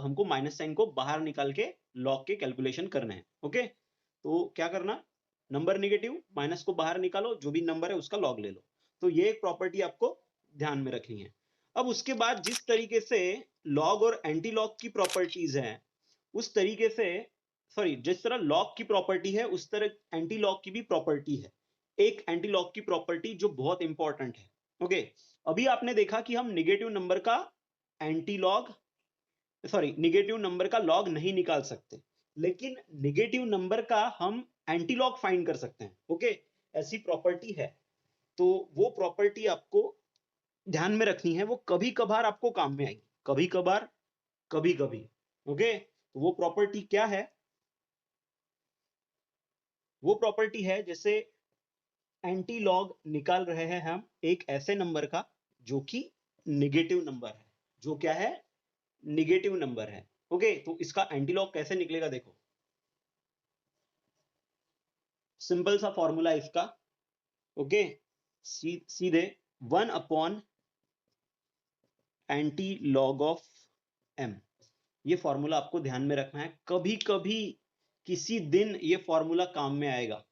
हमको माइनस साइन को बाहर निकाल के लॉग के कैलकुलेशन करने हैं, ओके। तो क्या करना, नंबर निगेटिव, माइनस को बाहर निकालो, जो भी नंबर है उसका लॉग ले लो। तो ये एक प्रॉपर्टी आपको ध्यान में रखनी है। अब उसके बाद जिस तरीके से लॉग और एंटी लॉग की प्रॉपर्टीज हैं उस तरीके से, सॉरी, जिस तरह लॉग की प्रॉपर्टी है उस तरह एंटी लॉग की भी प्रॉपर्टी है। एक एंटी लॉग की प्रॉपर्टी जो बहुत इंपॉर्टेंट है, ओके। अभी आपने देखा कि हम निगेटिव नंबर का anti log, sorry, negative number का लॉग नहीं निकाल सकते, लेकिन निगेटिव नंबर का हम एंटी लॉग फाइंड कर सकते हैं, ओके। ऐसी प्रॉपर्टी है। तो वो प्रॉपर्टी आपको ध्यान में रखनी है, वो कभी कभार आपको काम में आएगी, कभी कभार, कभी कभी, ओके। तो वो प्रॉपर्टी क्या है, वो प्रॉपर्टी है जैसे एंटी लॉग निकाल रहे हैं हम एक ऐसे नंबर का जो कि निगेटिव नंबर है, जो क्या है, निगेटिव नंबर है, ओके। तो इसका एंटी लॉग कैसे निकलेगा, देखो, सिंपल सा फॉर्मूला इसका, ओके, सीधे 1 upon anti log of m। ये फॉर्मूला आपको ध्यान में रखना है, कभी कभी किसी दिन ये फॉर्मूला काम में आएगा,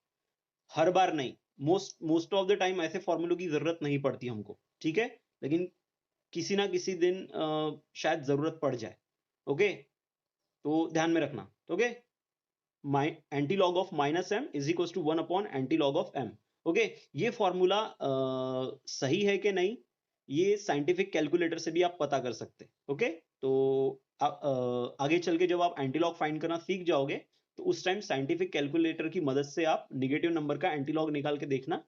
हर बार नहीं। मोस्ट ऑफ द टाइम ऐसे फॉर्मूलों की जरूरत नहीं पड़ती हमको, ठीक है, लेकिन किसी ना किसी दिन शायद जरूरत पड़ जाए, ओके। तो ध्यान में रखना, okay. Anti log of -m is equal to 1 upon anti log of m, okay. ये फॉर्मूला सही है कि नहीं ये साइंटिफिक कैलकुलेटर से भी आप पता कर सकते हैं, ओके। तो आगे चल के जब आप एंटी लॉग फाइंड करना सीख जाओगे तो उस टाइम साइंटिफिक कैलकुलेटर की मदद से आप निगेटिव नंबर का एंटी लॉग निकाल के देखना,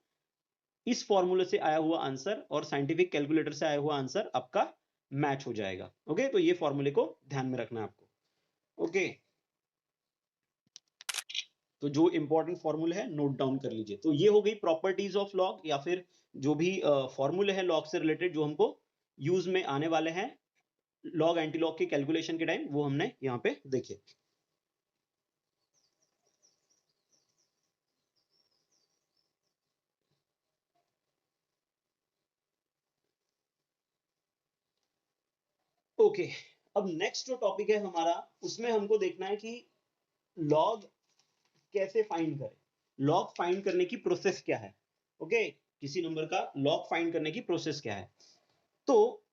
इस फॉर्मूले से आया हुआ आंसर और साइंटिफिक कैलकुलेटर से आया हुआ आंसर आपका मैच हो जाएगा, ओके। तो ये फॉर्मूले को ध्यान में रखना है आपको, ओके। तो जो इंपॉर्टेंट फॉर्मूले है नोट डाउन कर लीजिए। तो ये हो गई प्रॉपर्टीज ऑफ लॉग या फिर जो भी फॉर्मूले हैं लॉग से रिलेटेड जो हमको यूज में आने वाले हैं लॉग एंटी लॉग के कैलकुलेशन के टाइम, वो हमने यहाँ पे देखे। ओके, अब नेक्स्ट जो टॉपिक है हमारा, उसमें हमको देखना है कि लॉग कैसे फाइंड करें, लॉग फाइंड करने की प्रोसेस क्या है। ओके, किसी नंबर का लॉग फाइंड करने की प्रोसेस क्या है। तो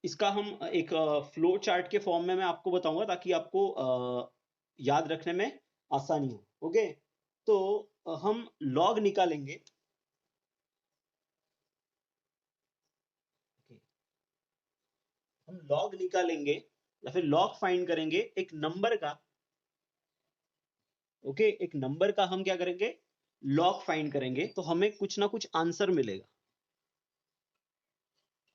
इसका हम एक फ्लो चार्ट के फॉर्म में मैं आपको बताऊंगा ताकि आपको याद रखने में आसानी हो। ओके, तो हम लॉग निकालेंगे। हम लॉग निकालेंगे या फिर लॉग फाइंड करेंगे एक नंबर का। ओके, एक नंबर का हम क्या करेंगे, लॉग फाइंड करेंगे, तो हमें कुछ ना कुछ आंसर मिलेगा।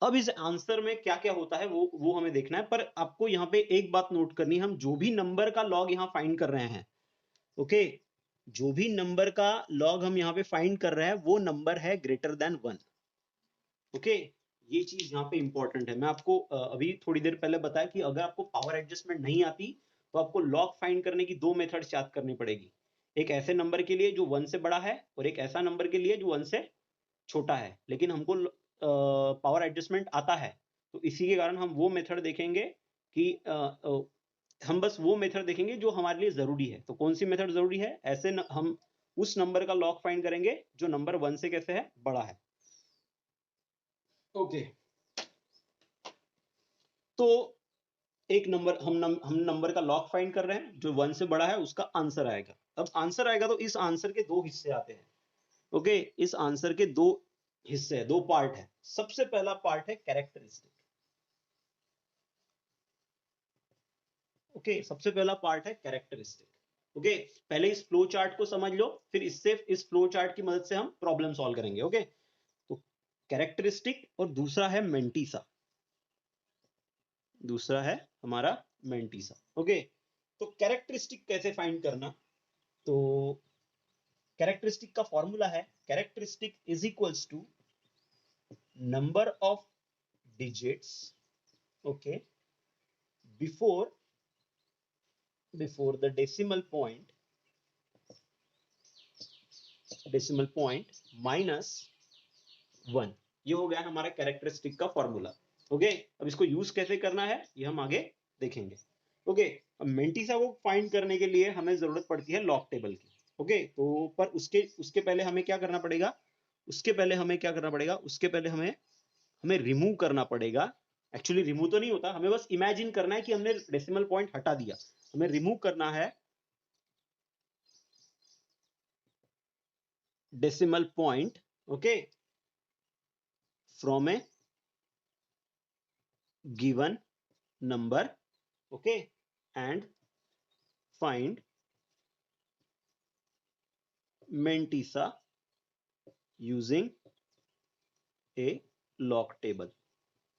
अब इस आंसर में क्या क्या होता है वो हमें देखना है, पर आपको यहां पे एक बात नोट करनी है, हम जो भी नंबर का लॉग यहां फाइंड कर रहे हैं, ओके, जो भी नंबर का लॉग हम यहां पे फाइंड कर रहे हैं वो नंबर है ग्रेटर देन 1। ओके, ये चीज यहाँ पे इंपॉर्टेंट है। मैं आपको अभी थोड़ी देर पहले बताया कि अगर आपको पावर एडजस्टमेंट नहीं आती तो आपको लॉग फाइंड करने की दो मेथड्स याद करनी पड़ेगी। एक ऐसे नंबर के लिए जो 1 से बड़ा है और एक ऐसा नंबर के लिए जो 1 से छोटा है, लेकिन हमको पावर एडजस्टमेंट आता है, तो इसी के कारण हम वो मेथड देखेंगे कि हम बस वो मेथड देखेंगे जो हमारे लिए जरूरी है। तो कौन सी मेथड जरूरी है, हम उस नंबर का लॉग फाइंड करेंगे जो नंबर 1 से कैसे है, बड़ा है। ओके, तो एक नंबर हम नंबर का लॉग फाइंड कर रहे हैं जो 1 से बड़ा है, उसका आंसर आएगा। अब आंसर आएगा तो इस आंसर के दो हिस्से आते हैं। ओके, इस आंसर के दो हिस्से हैं, दो पार्ट है। सबसे पहला पार्ट है कैरेक्टरिस्टिक। ओके, सबसे पहला पार्ट है कैरेक्टरिस्टिक। ओके, पहले इस फ्लो चार्ट को समझ लो, फिर इससे इस फ्लो चार्ट की मदद से हम प्रॉब्लम सॉल्व करेंगे। ओके, तो कैरेक्टरिस्टिक और दूसरा है मेंटीसा। दूसरा है हमारा मेंटीसा। ओके, तो कैरेक्टरिस्टिक कैसे फाइंड करना, तो कैरेक्टरिस्टिक का फॉर्मूला है, characteristic is equals to number of digits, okay, before the decimal point minus 1। ये हो गया हमारा कैरेक्टरिस्टिक का फॉर्मूला। ओके, अब इसको यूज कैसे करना है ये हम आगे देखेंगे। ओके, अब मेंटीसा को फाइंड करने के लिए हमें जरूरत पड़ती है लॉग टेबल की। ओके, तो पर उसके उसके पहले हमें क्या करना पड़ेगा, उसके पहले हमें रिमूव करना पड़ेगा। एक्चुअली रिमूव तो नहीं होता, हमें बस इमेजिन करना है कि हमने डेसिमल पॉइंट हटा दिया। हमें रिमूव करना है decimal point, okay, from A given number, okay, and find mantissa using A log table.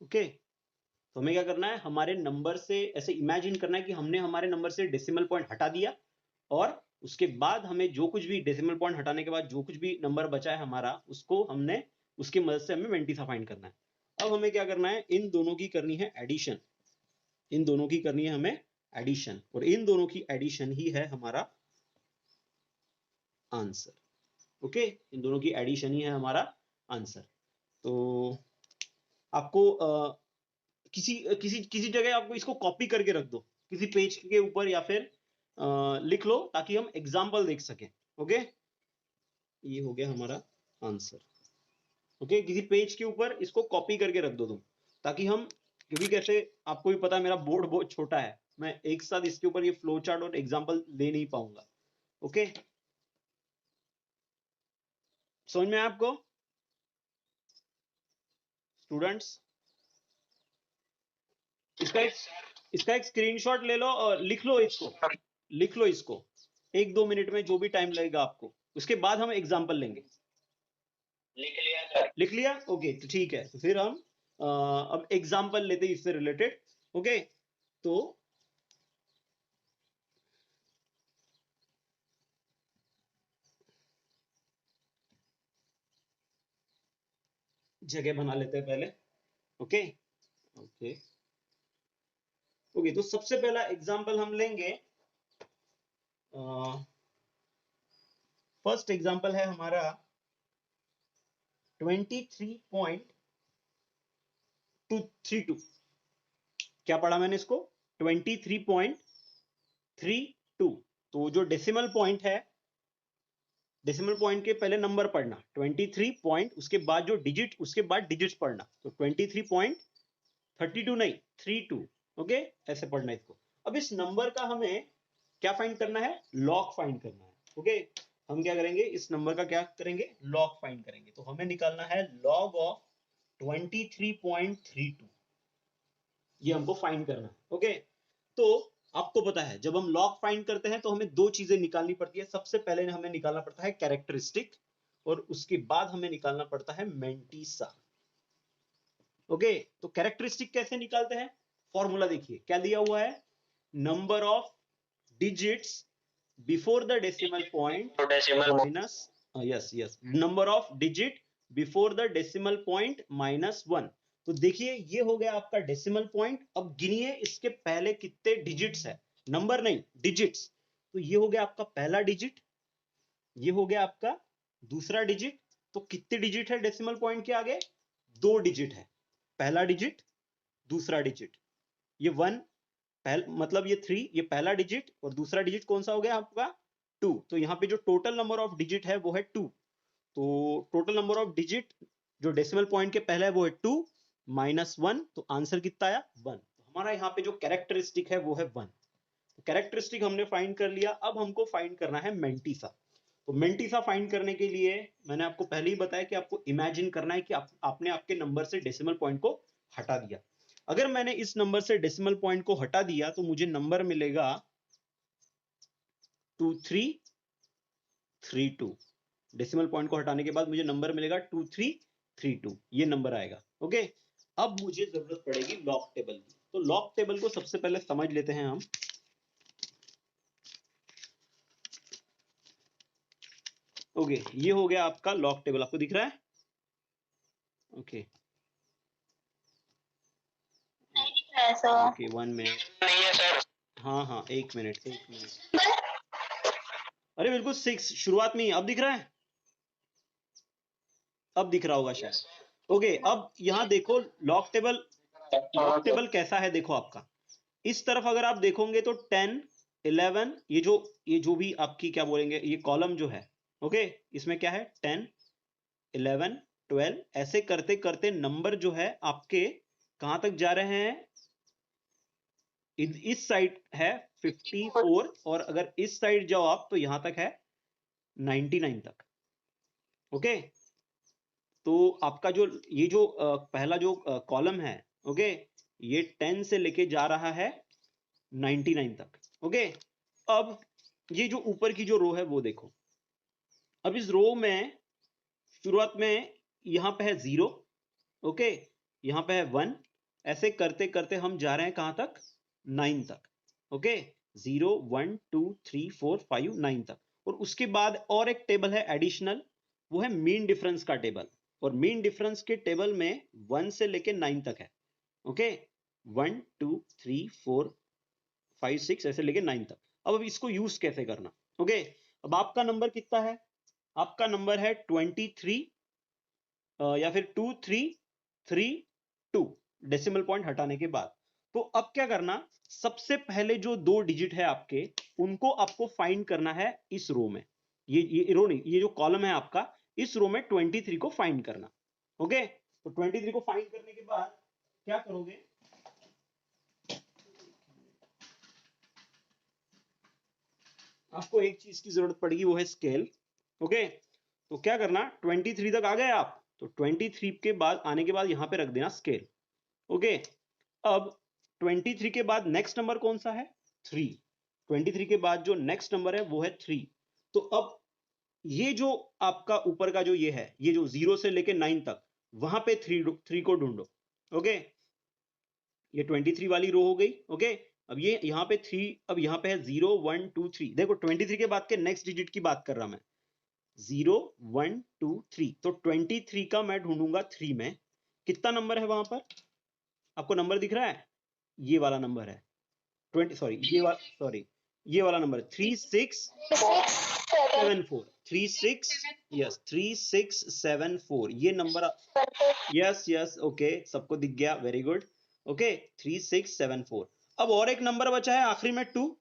Okay, तो हमें क्या करना है, हमारे नंबर से ऐसे इमेजिन करना है कि हमने हमारे नंबर से डेसिमल पॉइंट हटा दिया, और उसके बाद हमें जो कुछ भी डेसिमल पॉइंट हटाने के बाद जो कुछ भी नंबर बचा है हमारा, उसको हमने उसकी मदद से हमें मेंटीसा फाइंड करना है। अब हमें क्या करना है, इन दोनों की करनी है एडिशन। इन दोनों की करनी है हमें एडिशन, और इन दोनों की एडिशन ही है हमारा आंसर। ओके, इन दोनों की एडिशन ही है हमारा आंसर। तो आपको किसी किसी किसी जगह आपको इसको कॉपी करके रख दो, किसी पेज के ऊपर, या फिर लिख लो ताकि हम एग्जाम्पल देख सकें। ओके, ये हो गया हमारा आंसर। ओके, किसी पेज के ऊपर इसको कॉपी करके रख दो तुम, ताकि हम, क्योंकि कैसे आपको भी पता है मेरा बोर्ड बहुत छोटा है, मैं एक साथ इसके ऊपर ये फ्लो चार्ट और एग्जाम्पल ले नहीं पाऊंगा। ओके, समझ में आया आपको स्टूडेंट्स? इसका एक स्क्रीनशॉट ले लो और लिख लो इसको 1-2 मिनट में, जो भी टाइम लगेगा आपको। उसके बाद हम एग्जाम्पल लेंगे। लिख लिया सर? लिख लिया, ओके, तो ठीक है, तो फिर हम अब एग्जाम्पल लेते हैं इससे रिलेटेड। ओके, तो जगह बना लेते हैं पहले। ओके, ओके, ओके, तो सबसे पहला एग्जाम्पल हम लेंगे। फर्स्ट एग्जाम्पल है हमारा 23.232। क्या पढ़ा मैंने इसको 23.32। तो जो डेसिमल पॉइंट है, डेसिमल पॉइंट के पहले नंबर पढ़ना 23 पॉइंट, उसके बाद जो डिजिट, उसके बाद डिजिट्स पढ़ना। तो 23.32 नहीं 32, ओके, ऐसे पढ़ना इसको। अब इस नंबर का हमें क्या फाइंड करना है, लॉग फाइंड करना है, ओके। हम क्या करेंगे, इस नंबर का क्या करेंगे, लॉग फाइंड करेंगे। तो हमें निकालना है लॉग ऑफ 23.32, ये हमको फाइंड करना है, ओके। तो आपको पता है जब हम लॉग फाइंड करते हैं तो हमें दो चीजें निकालनी पड़ती है। सबसे पहले हमें निकालना पड़ता है कैरेक्टरिस्टिक, और उसके बाद हमें निकालना पड़ता है मेंटिसा, ओके। तो कैरेक्टरिस्टिक कैसे निकालते हैं, फॉर्मूला देखिए क्या दिया हुआ है, number of digits before the decimal point minus, yes yes, number of digit before the decimal point minus 1। तो देखिए ये हो गया आपका डेसिमल पॉइंट। अब गिनिए इसके पहले कितने डिजिट्स है, नंबर नहीं डिजिट्स। तो ये हो गया आपका पहला डिजिट, ये हो गया आपका दूसरा डिजिट। तो कितने डिजिट है डेसिमल पॉइंट के आगे, दो डिजिट है, पहला डिजिट दूसरा डिजिट। ये 1 मतलब ये 3, ये पहला डिजिट, और दूसरा डिजिट कौन सा हो गया आपका 2। तो यहाँ पे जो टोटल नंबर ऑफ डिजिट है वो है 2। तो टोटल नंबर ऑफ डिजिट जो डेसिमल पॉइंट के पहले है वो है 2 माइनस 1, तो आंसर कितना आया 1। तो हमारा यहाँ पे जो कैरेक्टरिस्टिक है वो है 1। तो कैरेक्टरिस्टिक हमने फाइंड कर लिया। अब हमको फाइंड करना है मेंटिसा। तो मेंटिसा फाइंड करने के लिए मैंने आपको पहले ही बताया कि आपको इमेजिन करना है कि आपने आपके नंबर से डेसिमल पॉइंट को हटा दिया। अगर मैंने इस नंबर से डेसिमल पॉइंट को हटा दिया तो मुझे नंबर मिलेगा 2332। डेसिमल पॉइंट को हटाने के बाद मुझे नंबर मिलेगा 2332, ये नंबर आएगा, ओके। अब मुझे जरूरत पड़ेगी लॉग टेबल की। तो लॉग टेबल को सबसे पहले समझ लेते हैं हम। ओके, ये हो गया आपका लॉग टेबल, आपको दिख रहा है, ओके ओके 1 मिनट, नहीं है सर, हाँ हाँ 1 मिनट 1 मिनट, अरे बिल्कुल 6 शुरुआत में ही, अब दिख रहा है, अब दिख रहा होगा शायद। ओके, अब यहां देखो लॉग टेबल, लॉग टेबल कैसा है देखो आपका। इस तरफ अगर आप देखोगे तो 10 11, ये जो भी आपकी क्या बोलेंगे, ये कॉलम जो है, ओके, इसमें क्या है 10 11 12, ऐसे करते करते नंबर जो है आपके कहां तक जा रहे हैं, इस साइड है 54, और अगर इस साइड जाओ आप तो यहां तक है 99 तक, ओके। तो आपका जो ये जो पहला जो कॉलम है, ओके, ये 10 से लेके जा रहा है 99 तक, ओके। अब ये जो ऊपर की जो रो है वो देखो। अब इस रो में शुरुआत में यहां पे है 0, ओके, यहां पे है 1, ऐसे करते करते हम जा रहे हैं कहां तक, 9 तक, ओके। 0 1 2 3 4 5 9 तक। और उसके बाद और एक टेबल है एडिशनल, वो है मीन डिफरेंस का टेबल। और मीन डिफरेंस के टेबल में 1 से लेके 9 तक है, ओके, 1 2 3 4 5 6 ऐसे लेके 9 तक। अब इसको यूज कैसे करना, ओके। अब आपका नंबर कितना है, आपका नंबर है 23 या फिर 2332 डेसिमल पॉइंट हटाने के बाद। तो अब क्या करना, सबसे पहले जो दो डिजिट है आपके, उनको आपको फाइंड करना है इस रो में। ये रो नहीं, ये जो कॉलम है आपका, इस रो में 23 को फाइंड करना, ओके। तो 23 को फाइंड करने के बाद क्या करोगे, आपको एक चीज की जरूरत पड़ेगी, वो है स्केल, ओके। तो क्या करना, 23 तक आ गए आप, तो 23 के बाद आने के बाद यहां पे रख देना स्केल, ओके। अब 23 के बाद नेक्स्ट नंबर कौन सा है, 3। 23 के बाद जो नेक्स्ट नंबर है वो है 3। तो अब ये जो आपका ऊपर का जो ये है, ये जो 0 से लेके 9 तक, वहां पे 3 को ढूंढो, ओके। ये 23 वाली रो हो गई, ओके। अब ये यहाँ पे 3, अब यहाँ पे है 0 1 2 3। देखो 23 के बाद के नेक्स्ट डिजिट की बात कर रहा मैं, 0 1 2 3। तो 23 का मैं ढूंढूंगा 3 में, कितना नंबर है वहां पर, आपको नंबर दिख रहा है, ये वाला नंबर है 20, सॉरी ये वाला नंबर 3674, 36, यस 3674, ये नंबर, यस यस, ओके, सबको दिख गया, वेरी गुड। ओके 3674। अब और एक नंबर बचा है आखिरी में 2,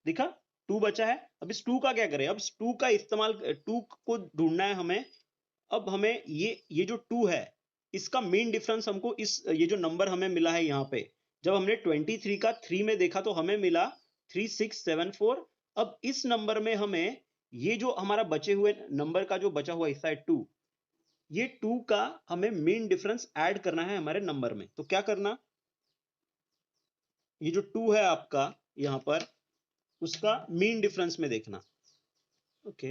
दिखा 2 बचा है। अब इस 2 का क्या करें, अब इस 2 का इस्तेमाल 2 को ढूंढना है हमें। अब हमें ये जो 2 है इसका मेन डिफरेंस हमको इस ये जो नंबर हमें मिला है यहाँ पे, जब हमने 23 का 3 में देखा तो हमें मिला 3674। अब इस नंबर में हमें ये जो हमारा बचे हुए नंबर का जो बचा हुआ हिस्सा है 2, ये 2 का हमें मेन डिफरेंस ऐड करना है हमारे नंबर में। तो क्या करना, ये जो 2 है आपका यहां पर, उसका मेन डिफरेंस में देखना। ओके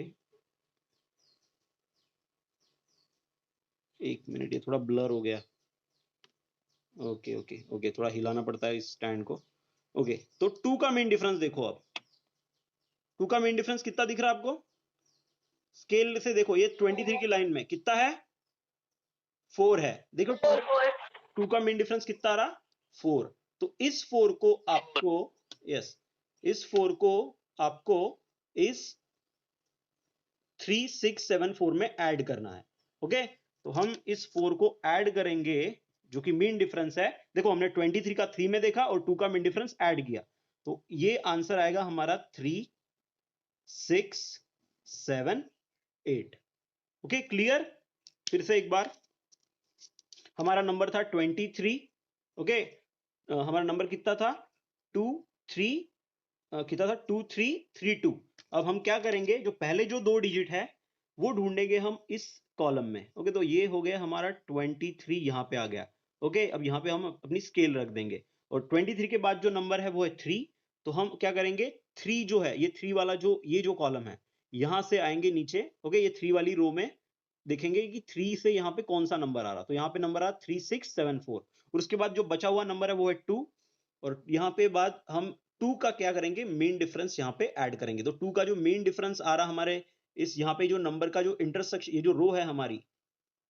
एक मिनट, ये थोड़ा ब्लर हो गया। ओके ओके ओके, थोड़ा हिलाना पड़ता है इस स्टैंड को। ओके तो 2 का मेन डिफरेंस देखो। अब 2 का मेन डिफरेंस कितना दिख रहा है आपको, स्केल से देखो, ये 23 की लाइन में कितना है, 4 है। देखो 2 का मेन डिफरेंस कितना आ रहा, 4। तो इस 4 को आपको, यस, इस 4 को आपको इस 3674 में ऐड करना है। ओके तो हम इस 4 को ऐड करेंगे, जो कि मेन डिफरेंस है। देखो हमने 23 का 3 में देखा और 2 का मेन डिफरेंस ऐड किया, तो ये आंसर आएगा हमारा 3678। Okay clear. फिर से एक बार, हमारा नंबर था 23। ओके हमारा नंबर कितना था, 23, कितना था 2332। अब हम क्या करेंगे, जो पहले जो 2 डिजिट है वो ढूंढेंगे हम इस कॉलम में। ओके तो ये हो गया हमारा 23, यहां पे आ गया। ओके अब यहां पे हम अपनी स्केल रख देंगे, और 23 के बाद जो नंबर है वो है 3। तो हम क्या करेंगे, 3 जो है, ये 3 वाला जो ये जो कॉलम है, यहां से आएंगे नीचे। ओके ये 3 वाली रो में देखेंगे कि 3 से यहाँ पे कौन सा नंबर आ रहा, तो यहाँ पे नंबर आ 3674। और उसके बाद जो बचा हुआ नंबर है वो है 2, और यहाँ पे बाद हम 2 का क्या करेंगे, मेन डिफरेंस यहाँ पे ऐड करेंगे। तो 2 का जो मेन डिफरेंस आ रहा हमारे इस यहाँ पे जो नंबर का जो इंटरसेक्शन, ये जो रो है हमारी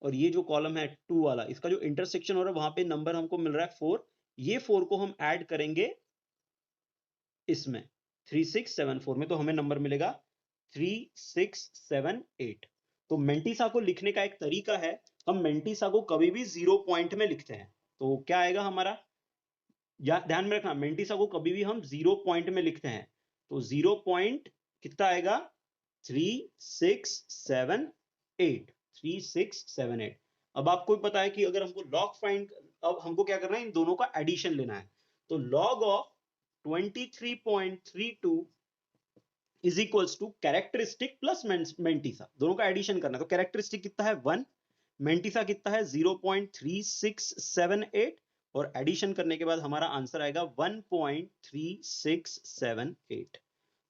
और ये जो कॉलम है 2 वाला, इसका जो इंटरसेक्शन हो रहा है वहां पे नंबर हमको मिल रहा है 4। ये 4 को हम ऐड करेंगे इसमें 3674 में, तो हमें नंबर मिलेगा 3678। तो मेंटिसा को लिखने का एक तरीका है, हम मेंटिसा को कभी भी 0 पॉइंट में लिखते हैं। तो क्या आएगा हमारा, या ध्यान में रखना, मेंटिसा को कभी भी हम 0 पॉइंट में लिखते हैं। तो 0 पॉइंट कितना आएगा, 3678। 3678। अब आपको पता है कि अगर हमको लॉग फाइंड, अब हमको क्या करना है, इन दोनों का एडिशन लेना है। तो log of 23.32 is equals to characteristic plus mantissa, दोनों का एडिशन करना है। तो कैरेक्टरिस्टिक कितना है 1, मेंटिसा कितना है 0.3678, और एडिशन करने के बाद हमारा आंसर आएगा 1.3678।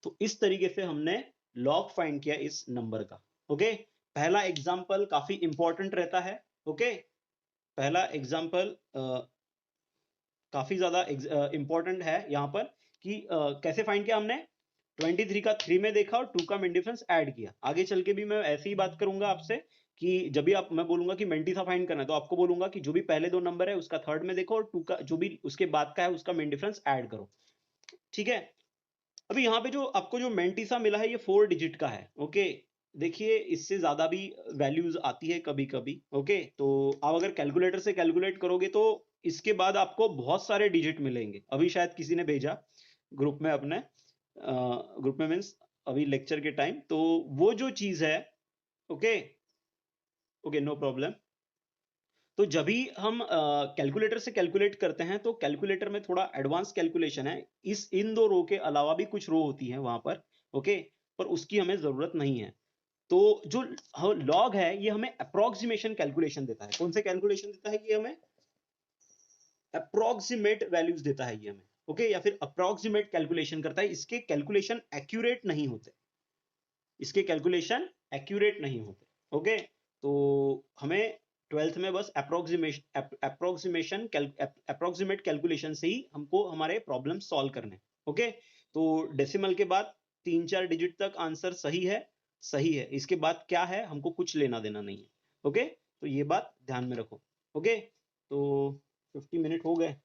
तो इस तरीके से हमने लॉग फाइंड किया इस नंबर का। ओके पहला एग्जांपल काफी इंपॉर्टेंट रहता है। ओके पहला एग्जांपल काफी ज्यादा इंपॉर्टेंट है यहां पर कि कैसे फाइंड किया हमने, 23 का 3 में देखा और 2 का मेन डिफरेंस ऐड किया। आगे चल के भी मैं ऐसी ही बात करूंगा आपसे कि जब भी आप, मैं बोलूंगा कि मेंटिसा फाइंड करना है, तो आपको बोलूंगा कि जो भी पहले 2 नंबर है उसका थर्ड में देखो, और 2 का जो भी उसके बाद का है उसका मेन डिफरेंस ऐड करो। ठीक है अभी यहाँ पे जो आपको जो मेंटिसा मिला है ये 4 डिजिट का है। ओके देखिए इससे ज्यादा भी वैल्यूज आती है कभी कभी। ओके तो आप अगर कैलकुलेटर से कैलकुलेट करोगे तो इसके बाद आपको बहुत सारे डिजिट मिलेंगे। अभी शायद किसी ने भेजा ग्रुप में अपने, ग्रुप में मीन्स अभी लेक्चर के टाइम, तो वो जो चीज है, ओके ओके नो प्रॉब्लम। तो जब भी हम कैलकुलेटर से कैलकुलेट करते हैं तो कैलकुलेटर में थोड़ा एडवांस कैलकुलेशन है, इस इन 2 रो के अलावा भी कुछ रो होती है वहां पर। ओके पर उसकी हमें जरूरत नहीं है। तो जो लॉग है ये हमें अप्रोक्सीमेशन कैलकुलेशन देता है। कौन से कैलकुलेशन देता है, ये हमें अप्रोक्सीमेट वैल्यूज देता है ये हमें। ओके या फिर अप्रोक्सीमेट कैलकुलेशन करता है, इसके कैलकुलेशन एक्यूरेट नहीं होते, इसके कैलकुलेशन एक्यूरेट नहीं होते। ओके तो हमें 12th में बस अप्रोक्सीमेट कैलकुलेशन से ही हमको हमारे प्रॉब्लम सॉल्व करने। ओके तो डेसिमल के बाद 3-4 डिजिट तक आंसर सही है, सही है, इसके बाद क्या है हमको कुछ लेना देना नहीं है। ओके तो ये बात ध्यान में रखो। ओके तो 50 मिनट हो गए।